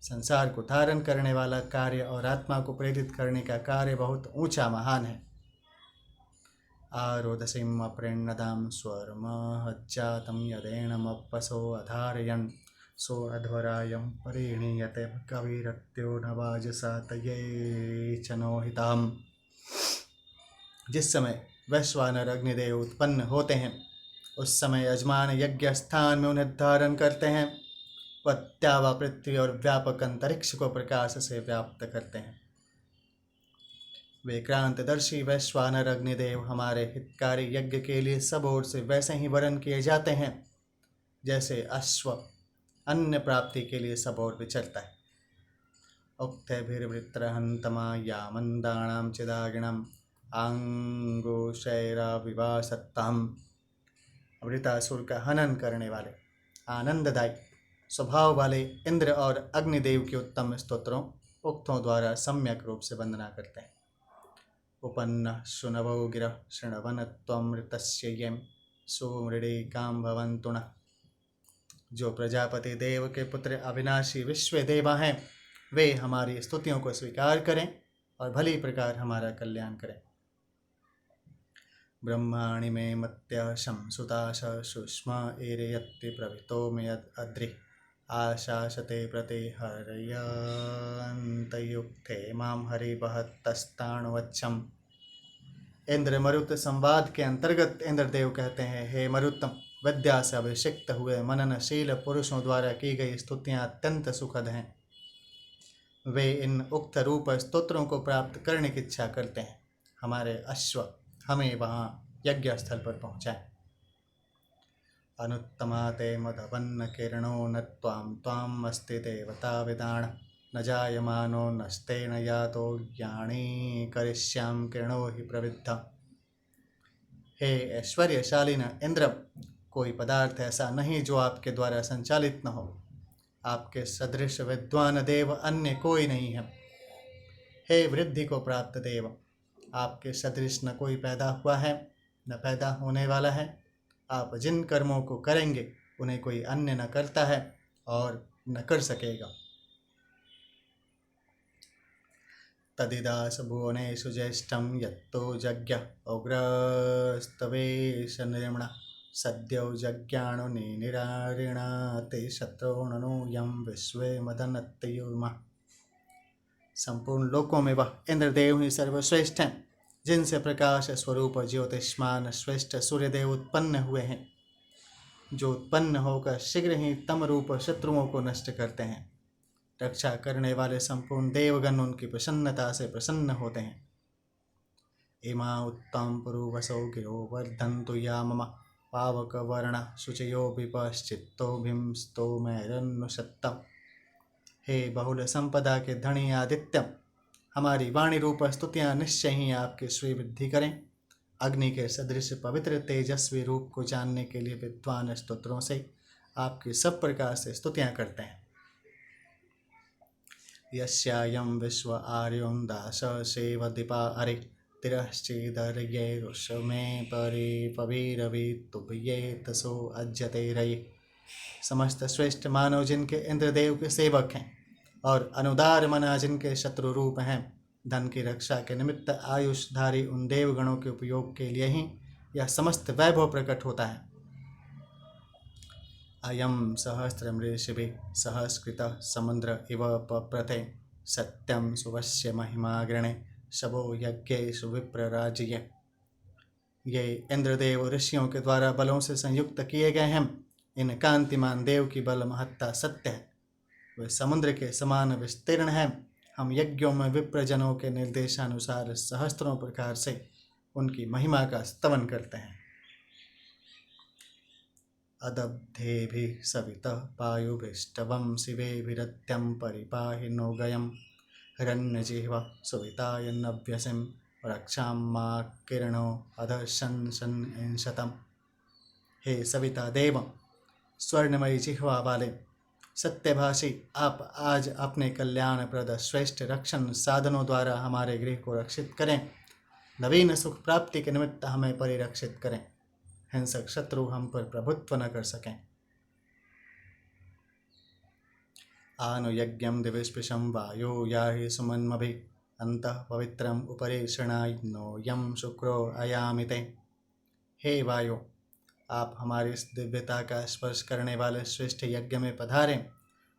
संसार को धारण करने वाला कार्य और आत्मा को प्रेरित करने का कार्य बहुत ऊंचा महान है। आरोदसीम अप्रेण्यदां स्वरमहज्जातं यदेणमप्पसो अधारयन् सो अध्वरायं परिणीयते कविरत्यो नवाजसातये चनोहिताम्। जिस समय वैश्वानर अग्निदेव उत्पन्न होते हैं, उस समय यजमान यज्ञ स्थान में उन्हें धारण करते हैं। वह त्यावा पृथ्वी और व्यापक अंतरिक्ष को प्रकाश से व्याप्त करते हैं। वे क्रांतदर्शी वैश्वानर अग्निदेव हमारे हितकारी यज्ञ के लिए सब ओर से वैसे ही वरण किए जाते हैं जैसे अश्व अन्न प्राप्ति के लिए सब ओर विचरता है। उक्थैर्भिर्वृत्रहन्तमा यामन्दाणां चिदागिणम् आंगुशैराविवासत्ताम्। अमृतासुर का हनन करने वाले आनंददायी स्वभाव वाले इंद्र और अग्निदेव के उत्तम स्तोत्रों उक्तों द्वारा सम्यक रूप से वंदना करते हैं। उपन्न सुनवो गिरः शृण्वन्त्वमृतस्य यं सुमृडीकां भवन्तु नः। जो प्रजापति देव के पुत्र अविनाशी विश्व देवा हैं, वे हमारी स्तुतियों को स्वीकार करें और भली प्रकार हमारा कल्याण करें। ब्रह्माणि मे मत्य शंसुताश सुष्मा एरयत्ति प्रवितो मे अद्रि आशासते प्रतिहरयन्तयुक्ते मां हरिबहत्तस्ताणुवच्छम्। इंद्र मरुत संवाद के अंतर्गत इंद्रदेव कहते हैं, हे मरुत्तम, विद्या से अभिषिक्त हुए मननशील पुरुषों द्वारा की गई स्तुतियाँ अत्यंत सुखद हैं। वे इन उक्त रूप स्तोत्रों को प्राप्त करने की इच्छा करते हैं। हमारे अश्व हमें वहाँ यज्ञ स्थल पर पहुँचाएं। अनुत्तमा ते मदवन्न किरणो न त्वाम अस्ति देवता विदाण न जायमानो नस्तेन यातो ज्ञानी करिष्याम किरणो हि प्रविद्ध। हे ऐश्वर्यशाली न इंद्र, कोई पदार्थ ऐसा नहीं जो आपके द्वारा संचालित न हो। आपके सदृश विद्वान देव अन्य कोई नहीं है। हे वृद्धि को प्राप्त देव, आपके सदृश न कोई पैदा हुआ है न पैदा होने वाला है। आप जिन कर्मों को करेंगे उन्हें कोई अन्य न करता है और न कर सकेगा। तदिदास भुवनेषु ज्येष्ठं यत्तो जज्ञ उग्रस्तवेश निर्मण सद्यो जज्ञाणो निरारिणा ते शत्रुणनु यं विश्वे मदनत्युर्मा। संपूर्ण लोकों में वह इंद्रदेव ही सर्वश्रेष्ठ हैं, जिनसे प्रकाश स्वरूप ज्योतिष्मान श्रेष्ठ सूर्यदेव उत्पन्न हुए हैं, जो उत्पन्न होकर शीघ्र ही तम रूप शत्रुओं को नष्ट करते हैं। रक्षा करने वाले संपूर्ण देवगण उनकी प्रसन्नता से प्रसन्न होते हैं। इमा उत्तम पुरुवसो गिरो वर्धन्तु या मम पावक वर्ण शुचयो विपश्चित्तो भीमस्तो मैरन्नुषत्तम। हे बहुल संपदा के धनी आदित्यम, हमारी वाणी रूप स्तुतियाँ निश्चय ही आपकी श्री वृद्धि करें। अग्नि के सदृश पवित्र तेजस्वी रूप को जानने के लिए विद्वान स्तोत्रों से आपकी सब प्रकार से स्तुतियाँ करते हैं। यस्यायं विश्व आर्यों दास सेव दीपा अरे तिरश्चिदर्ये रुषमे परे पवीरवीतुभ्ये तसो अज्यते रये। समस्त श्रेष्ठ मानव जिनके इंद्रदेव के सेवक हैं और अनुदार मना जिनके शत्रु रूप हैं, धन की रक्षा के निमित्त आयुषधारी उन देवगणों के उपयोग के लिए ही यह समस्त वैभव प्रकट होता है। अयम सहस्रमृषिभिः सहस्कृत समुद्र इव पप्रथे सत्यम सुवस्य महिमा गृणे शवो यज्ञेषु विप्रराज्य। ये इंद्रदेव ऋषियों के द्वारा बलों से संयुक्त किए गए हैं। इन कांतिमान देव की बल महत्ता सत्य है, वे समुद्र के समान विस्तीर्ण है। हम यज्ञों में विप्रजनों के निर्देशानुसार सहस्त्रों प्रकार से उनकी महिमा का स्तवन करते हैं। अदब्धेभिः सवितः पायुभिष्टवं शिवेभिरत्यं परिपाहि नो गयं हिरण्यजिह्वा सुविताय नव्यसिं रक्षां मा किरणो अधशंसन्शतम्। हे सविता देव, स्वर्णमयी जिह्वा वाले सत्यभाषी, आप आज अपने कल्याणप्रद श्रेष्ठ रक्षण साधनों द्वारा हमारे गृह को रक्षित करें। नवीन सुख प्राप्ति के निमित्त हमें परिरक्षित करें। हिंसक शत्रु हम पर प्रभुत्व न कर सकें। आनुयज्ञं दिविस्पृशं वायो याहि सुमन्मभि अंतः पवित्रम उपरि शृणायनो यम शुक्रो अयामिते। हे वायु, आप हमारी इस दिव्यता का स्पर्श करने वाले श्रेष्ठ यज्ञ में पधारें।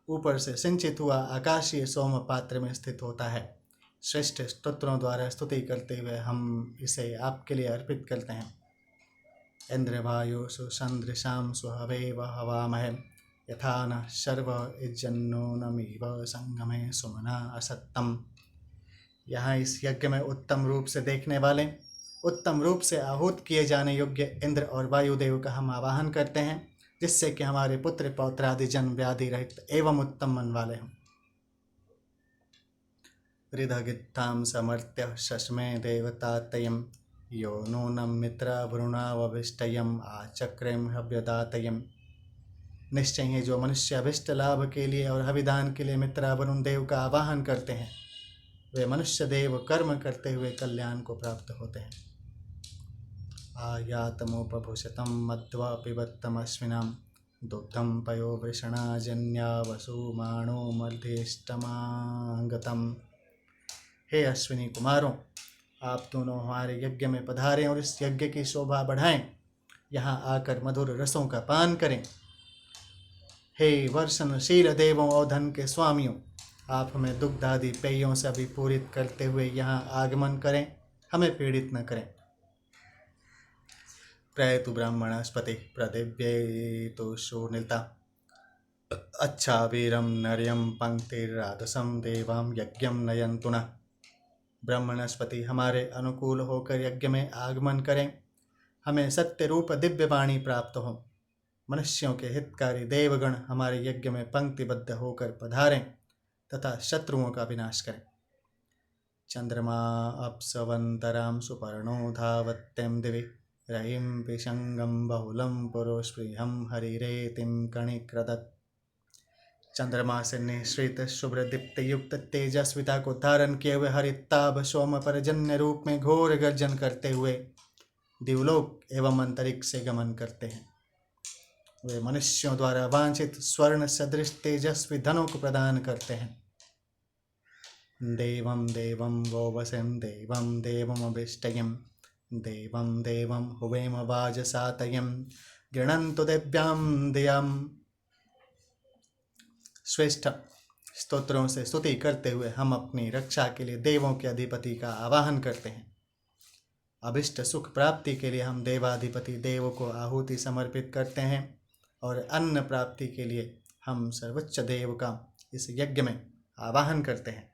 ऊपर से सिंचित हुआ आकाशीय सोम पात्र में स्थित होता है। श्रेष्ठ स्तोत्रों द्वारा स्तुति करते हुए हम इसे आपके लिए अर्पित करते हैं। इंद्रवायुषु सन्दृशां सुहवेव हवामहे यथा न शर्व इज्जन्नो नमीव संगमे सुमना असत्तम। यहाँ इस यज्ञ में उत्तम रूप से देखने वाले, उत्तम रूप से आहूत किए जाने योग्य इंद्र और वायुदेव का हम आवाहन करते हैं, जिससे कि हमारे पुत्र पौत्रादि जन्म व्याधि रहित एवं उत्तम मन वाले हों। हृदगित्तां समर्त्य शस्मे देवतातयं यो नूनं मित्रावरुणावभिष्टयम् आचक्रें हव्यदातयम्। निश्चय ही जो मनुष्य अभिष्ट लाभ के लिए और हविदान के लिए मित्रावरुण देव का आवाहन करते हैं, वे मनुष्य देव कर्म करते हुए कल्याण को प्राप्त होते हैं। आयातमुपभूषितं मध्वा पिबत्तमश्विनां दुग्धं पयो वृषणाजन्या वसुमाणो मध्येष्टमांगतम्। हे अश्विनी कुमारों, आप दोनों हमारे यज्ञ में पधारें और इस यज्ञ की शोभा बढ़ाएं। यहाँ आकर मधुर रसों का पान करें। हे वर्षणशील देवों और धन के स्वामियों, आप हमें दुग्ध आदि पेयों से अभिपूरित करते हुए यहाँ आगमन करें, हमें पीड़ित न करें। प्रयतु ब्रह्मणस्पति प्रदिव्येतु शूनिता अच्छा वीरम नर्यम पंक्तिरादसम देवाम यज्ञम नयन्तु नः। ब्रह्मणस्पति हमारे अनुकूल होकर यज्ञ में आगमन करें, हमें सत्य रूप दिव्य वाणी प्राप्त हो। मनुष्यों के हितकारी देवगण हमारे यज्ञ में पंक्तिबद्ध होकर पधारें तथा शत्रुओं का विनाश करें। चंद्रमा अप्सवंतरां सुपर्णो धावत्यं दिवि रहिं पिशंगम बहुलम पुरुष्पृहं हरिरेतिं कणिक्रदत्। चंद्रमा से निश्रित शुभ्र दीप्त युक्त तेजस्विता को धारण किए हुए हरिताभ सोम परजन्य रूप में घोर गर्जन करते हुए दिवलोक एवं अंतरिक्ष से गमन करते हैं। वे मनुष्यों द्वारा वांछित स्वर्ण सदृश तेजस्वी धनों को प्रदान करते हैं। देवं देवं वो वसं देवं देवमभिष्टयं देवं देवं हुवेम वाजसातयं गृणन्तु दिव्यां दियाम्। श्रेष्ठ स्तोत्रों से स्तुति करते हुए हम अपनी रक्षा के लिए देवों के अधिपति का आवाहन करते हैं। अभिष्ट सुख प्राप्ति के लिए हम देवाधिपति देव को आहुति समर्पित करते हैं और अन्न प्राप्ति के लिए हम सर्वोच्च देव का इस यज्ञ में आवाहन करते हैं।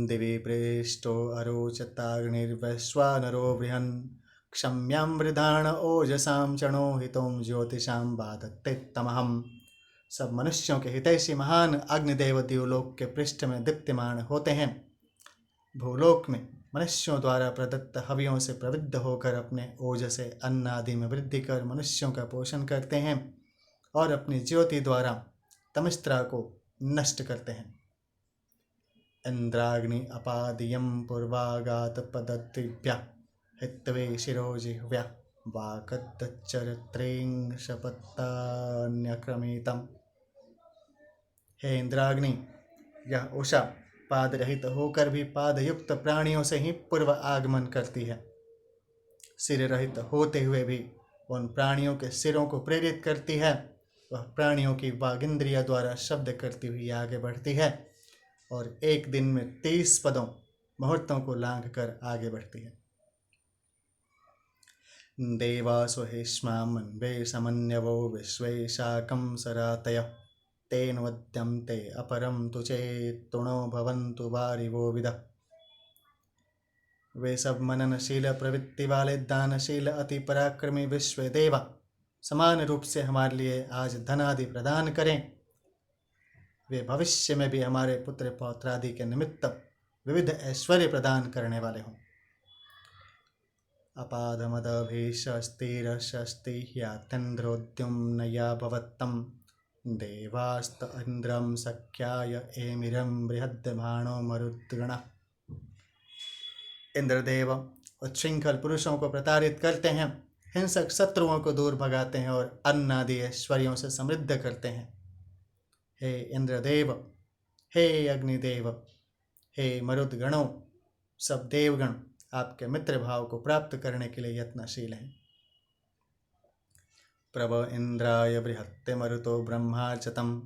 दिवि प्रेष्टो अरोचताग्निर्वैश्वानरो बृहन् क्षम्यां वृधान ओजसां चणो हितों ज्योतिषां बाधत्ते तमहम्। सब मनुष्यों के हितैषी महान अग्निदेव द्युलोक के पृष्ठ में दीप्तिमान होते हैं। भूलोक में मनुष्यों द्वारा प्रदत्त हवियों से प्रवृद्ध होकर अपने ओज से अन्न आदि में वृद्धि कर मनुष्यों का पोषण करते हैं और अपनी ज्योति द्वारा तमस्त्रा को नष्ट करते हैं। इंद्राग्नि अपादियम पूर्वागात पदतिभ्या हित्वे शिरोजिह्व्या वाकच्चरत्रें शपत्तान्यक्रमीतम्। हे इंद्राग्नि, यह उषा पाद रहित होकर भी पादयुक्त प्राणियों से ही पूर्व आगमन करती है। सिर रहित होते हुए भी उन प्राणियों के सिरों को प्रेरित करती है। वह प्राणियों की वागिंद्रिया द्वारा शब्द करती हुई आगे बढ़ती है और एक दिन में 30 पदों मुहूर्तों को लांघ कर आगे बढ़ती है। देवासो हेष्मामन्वे समन्यवो विश्वे शाकं सरातय तेन वद्यन्ते अपरं तु चेत्तुणो भवन्तु वारिवो विदः। वे सब मननशील प्रवृत्ति वाले दानशील अति पराक्रमी विश्व देवा समान रूप से हमारे लिए आज धन आदि प्रदान करें। वे भविष्य में भी हमारे पुत्र पौत्रादि के निमित्त विविध ऐश्वर्य प्रदान करने वाले हों। अपादमदभीषस्तिरशस्तिह्यातेन्द्रोद्युम्नया भवत्तं देवास्त इंद्रम सख्याय एमिरं बृहद्भाणो मरुद्गणः। इंद्रदेव उच्छृंखल पुरुषों को प्रताड़ित करते हैं, हिंसक शत्रुओं को दूर भगाते हैं और अन्न आदि ऐश्वर्यों से समृद्ध करते हैं। हे इंद्रदेव, हे अग्निदेव, हे मरुद्गणों, सब देवगण आपके मित्र भाव को प्राप्त करने के लिए यत्नशील हैं। प्रभ इंद्राय बृहत्ते मरुतो ब्रह्मार्चतं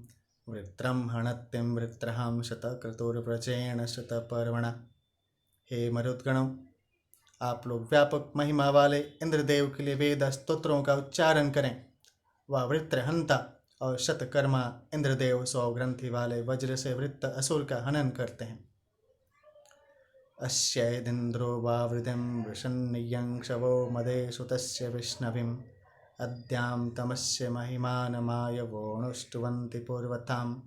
वृत्रं हणत्यं वृत्रहां शतक्रतुर्व्रजेण शतपर्वणा। हे मरुद्गणों, आप लोग व्यापक महिमा वाले इंद्रदेव के लिए वेद स्तोत्रों का उच्चारण करें। वह वृत्रहंता और शतकर्मा इंद्रदेव 100 ग्रंथि वाले वज्र से वृत्त असुर का हनन करते हैं। अस्यैदिन्द्रो वावृतिं वृषन्नियंक्षवो मदे सुतस्य विष्णविम् अद्यां तमस्य महिमानमाय वोणुष्टुवन्ति पूर्वताम्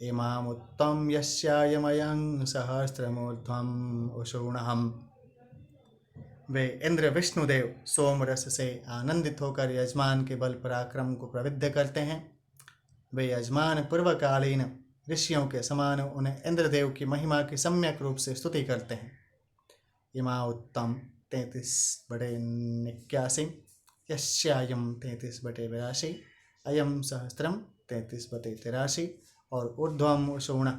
इमामुत्तम यस्यायमयं सहस्रमूर्ध्वम् उषूणहम्। वे इंद्र विष्णुदेव सोमरस से आनंदित होकर यजमान के बल पराक्रम को प्रविद्ध करते हैं। वे यजमान पूर्वकालीन ऋषियों के समान उन्हें इंद्रदेव की महिमा की सम्यक रूप से स्तुति करते हैं। इमा उत्तम 33/81, यस्यायम 33/82, अयम सहस्त्रम 33/83 और ऊर्ध्वम उषूण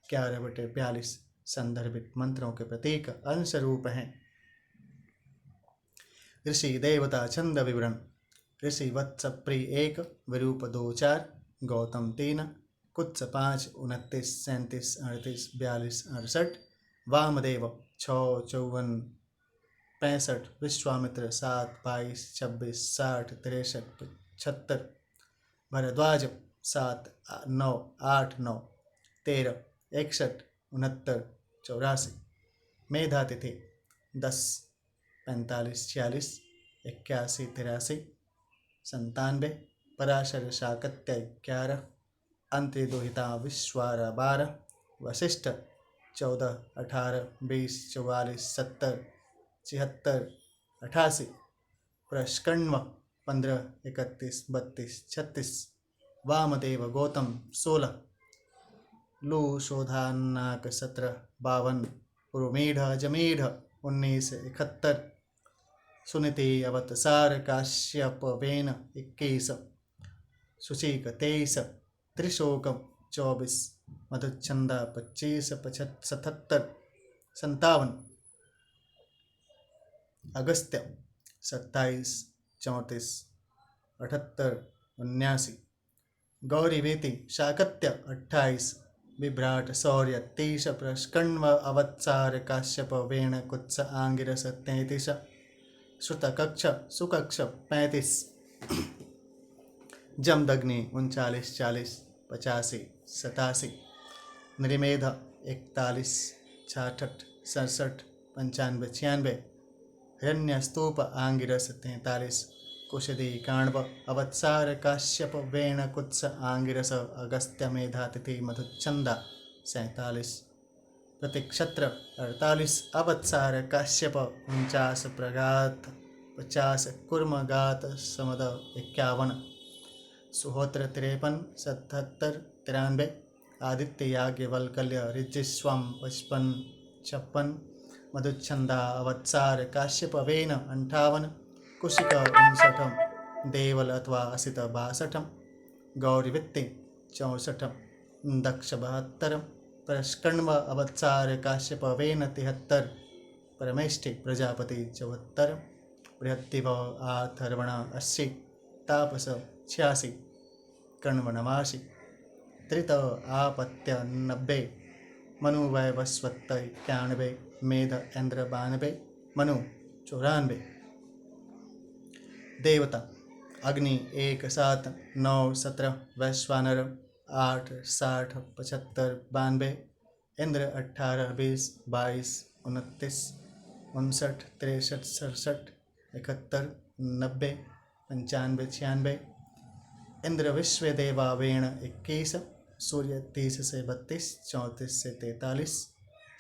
11/42 संदर्भित मंत्रों के प्रतीक अंश रूप हैं। ऋषि देवता छंद विवरण। ऋषि वत्स प्री 1, विरूप 2 4, गौतम 3, कुत्स 5 29 37 38 42 68, वामदेव 6 54 65, विश्वामित्र 7 22 26 60 63 76, भरद्वाज 7 9 8 9 13 61 69 84, मेधातिथि 10 45 46 81 83 97, पराशर शाकत्य 11, अंत्रिदुहिता विश्वारा 12, वशिष्ठ 14 18 20 44 70 76 88, प्रष्कण्व 15 31 32 36, वामदेव गौतम 16, लू शोधानाक 17 52, Purumidh Ajamidha 19 71, Suniti अवतसार Kashyap when 21, सुचीक 23, त्रिशोक 24, मधुच्छंदा 25 77 57, Agastya 27 34 78 79, गौरीवेति शाकत्य 28 बिभ्राट Shaurya 30 प्रस्कण्व अवत्सार Kashyap वेण Kutsa Angiras 33 श्रुतकक्ष सुकक्ष 35 Jamadagni 39 40 85 87 नृमेध 41 66 67 95 96 हिरण्यस्तूप Angiras 43 कुशदी Kanva अवत्सार Kashyap वेण Kutsa Angiras Agastya Medhatithi मधुच्छंदा 47 प्रतिक्षत्र 48 अवत्सार Kashyap 49 प्रगात 50 कुर्मगात Samad 51 Suhotra 53 77 93 Aditya Yajnavalkya ऋजिस्वम 55 56 मधुच्छंदा अवत्सार Kashyap when 58 Kushik 59 देवल अथवा असित 62 गौरीवित्ति 64 दक्ष 72 प्रस्कण्व अवत्सार काश्यप वेन 73 परमेष्ठि प्रजापति 74 बृहद्दिव आथर्वण 80 तापस 86 कण्व 89 त्रित आपत्य 90 मनु वैवस्वत 91 मेध इंद्र 92 मनु 94 देवता अग्नि 1 7 9 17 वैश्वानर 8 60 75 92 इंद्र 18 20 22 29 59 63 67 71 90 95 96 इंद्र विश्व देवा वेण 21 सूर्य 30 से 32 34 से 43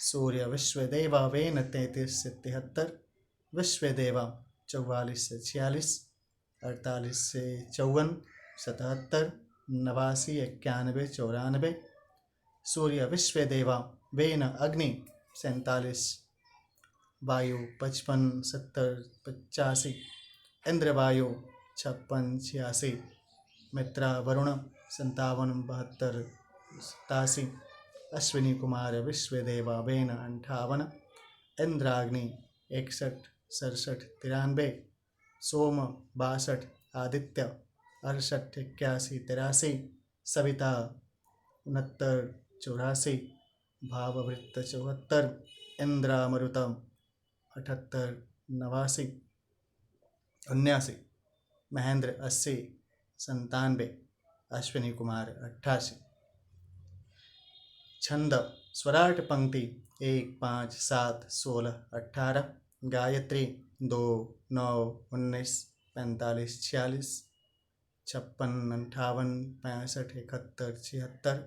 सूर्य विश्व देवा वेन 33 से 73 विश्व देवा 44 से 46 48 से 54 77 89 91 94 सूर्य विश्व देवा वेन अग्नि 47 वायु 55 70 85 इंद्र वायु 56 86 मित्रा वरुण 57 72 87 अश्विनी कुमार विश्वदेवा वेन 58 इंद्राग्नि 61 67 93 सोम 62 आदित्य 68 81 83 सविता 69 84 भाववृत्त 74 इंद्रामरुतम 78 89 79 महेंद्र 80 97 अश्विनी कुमार 88 छंद स्वराट पंक्ति 1 5 7 16 18 गायत्री 2 9 19 45 46 56 58 65 71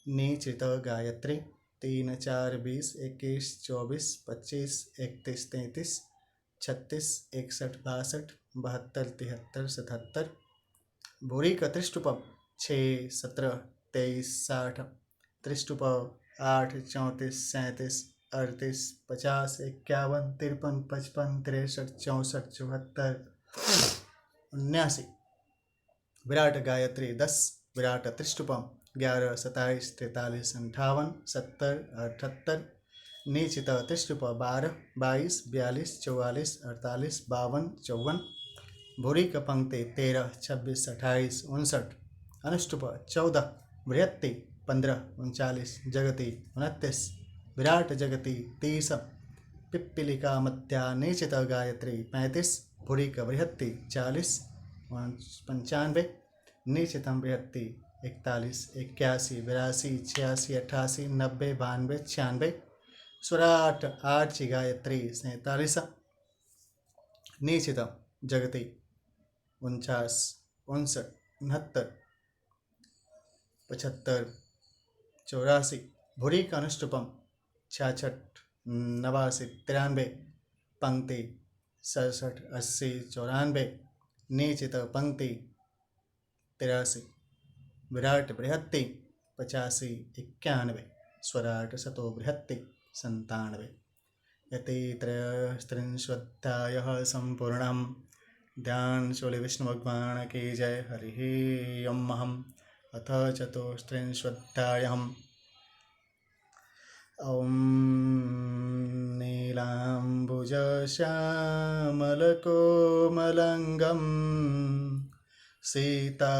नीचित गायत्री 3 4 20 21 24 25 31 33 36 61 62 72 73 77 भूरी का त्रिष्टुप 6 17 23 60 त्रिष्टुप 8 34 37 38 50 51 53 55 63 64 74 79 विराट गायत्री 10 विराट त्रिष्टुपम 11 27 43 58 70 78 नीचित त्रिष्टुप 12 22 42 44 48 52 54 भूरी का पंक्ति 13 26 28 59 अनुष्टुप 14 बृहत्ति 15 39 जगति 29 विराट जगति 30 पिप्पिलिका मध्या नीचित गायत्री 35 भूरी का बृहत्ति 40 95 नीचितम बृहत्ति 41 81 82 86 88 90 92 96 स्वराट आर्ची गायत्री 47 नीचितम जगति 49 59 69 75 84 भूरी का अनुष्टुपम 66 89 93 पंक्ति 67 80 94 नीचित पंक्ति 83 विराट बृहत्ति 85 91 स्वराट सतो बृहत्ति 97 यतित्रयस्त्रिंशोऽध्यायः सम्पूर्णम् ध्यान शूल विष्णु भगवान की जय। हरि ओम। अथ चतुस्त्रिंशोऽध्यायः ॐ नीलाम्बुजश्यामलकोमलङ्गं सीता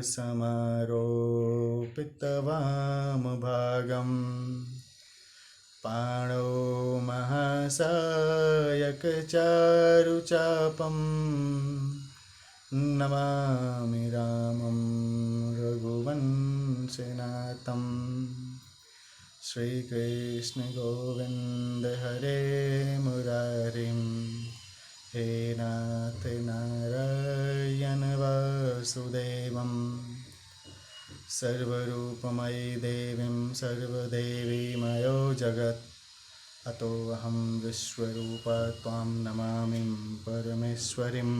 समारोपितवामभागम् पाणौ महासायकचारुचापं नमामि रामं रघुवंशनाथम् श्रीकृष्ण गोविन्द हरे मुरारिं हे नाथ नारायण वासुदेवं सर्वरूपमयी देवीं सर्वदेवीमयो जगत् अतोऽहं विश्वरूपा त्वां नमामि परमेश्वरीं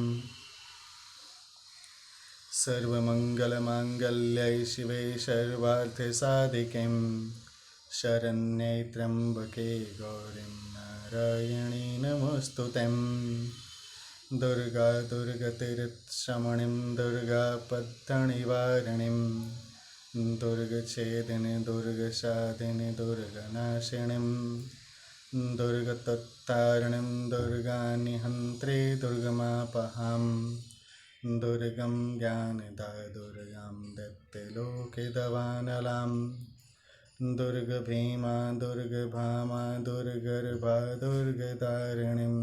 सर्वमङ्गलमाङ्गल्ये शिवे सर्वार्थसाधिके शरण्ये त्र्यम्बके गौरी नारायणी नमोऽस्तुते दुर्गा दुर्गतिरक्षमणीं दुर्गापत्तनिवारिणीं दुर्गच्छेदिनी दुर्गसाधिनी दुर्गनाशिनीं दुर्गतत्तारिणीं दुर्गानिहन्त्री दुर्गमापहां दुर्गं ज्ञानिदा दुर्गां दैत्यलोके दवानलां दुर्गभीमा दुर्गभामा दुर्गर्भा दुर्गदारिणीं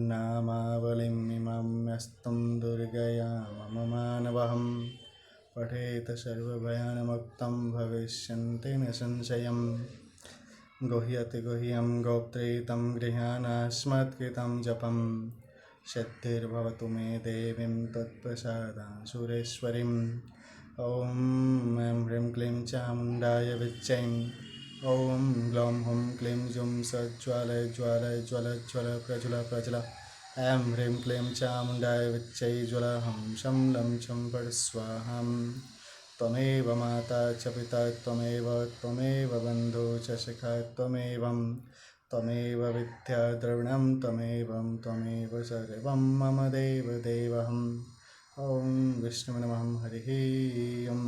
नामावलिमिमम्यस्तं दुर्गया मम मानवहं पठेत सर्वभयान्मुक्तं भविष्यन्ति न संशयं गुह्यति गुह्यं गोप्त्रेतं गृहाणास्मत्कृतं जपं सिद्धिर्भवतु मे देवीं त्वत्प्रसादात् सुरेश्वरीं ॐ ऐं ह्रीं क्लीं चामुण्डाय विच्चैं ॐ ग्लौं हुं क्लीं जुं सज्ज्वालय ज्वालय ज्वल ज्वल प्रज्वल प्रज्वल ऐं ह्रीं क्लीं चामुण्डाय विच्चै ज्वल हं शं लं छं फट् स्वाहां त्वमेव माता च पिता त्वमेव बन्धु च सखा त्वमेव विद्या द्रविणं त्वमेव सर्वं मम देवदेवहम् ॐ विष्णुवे नमः हरिः ॐ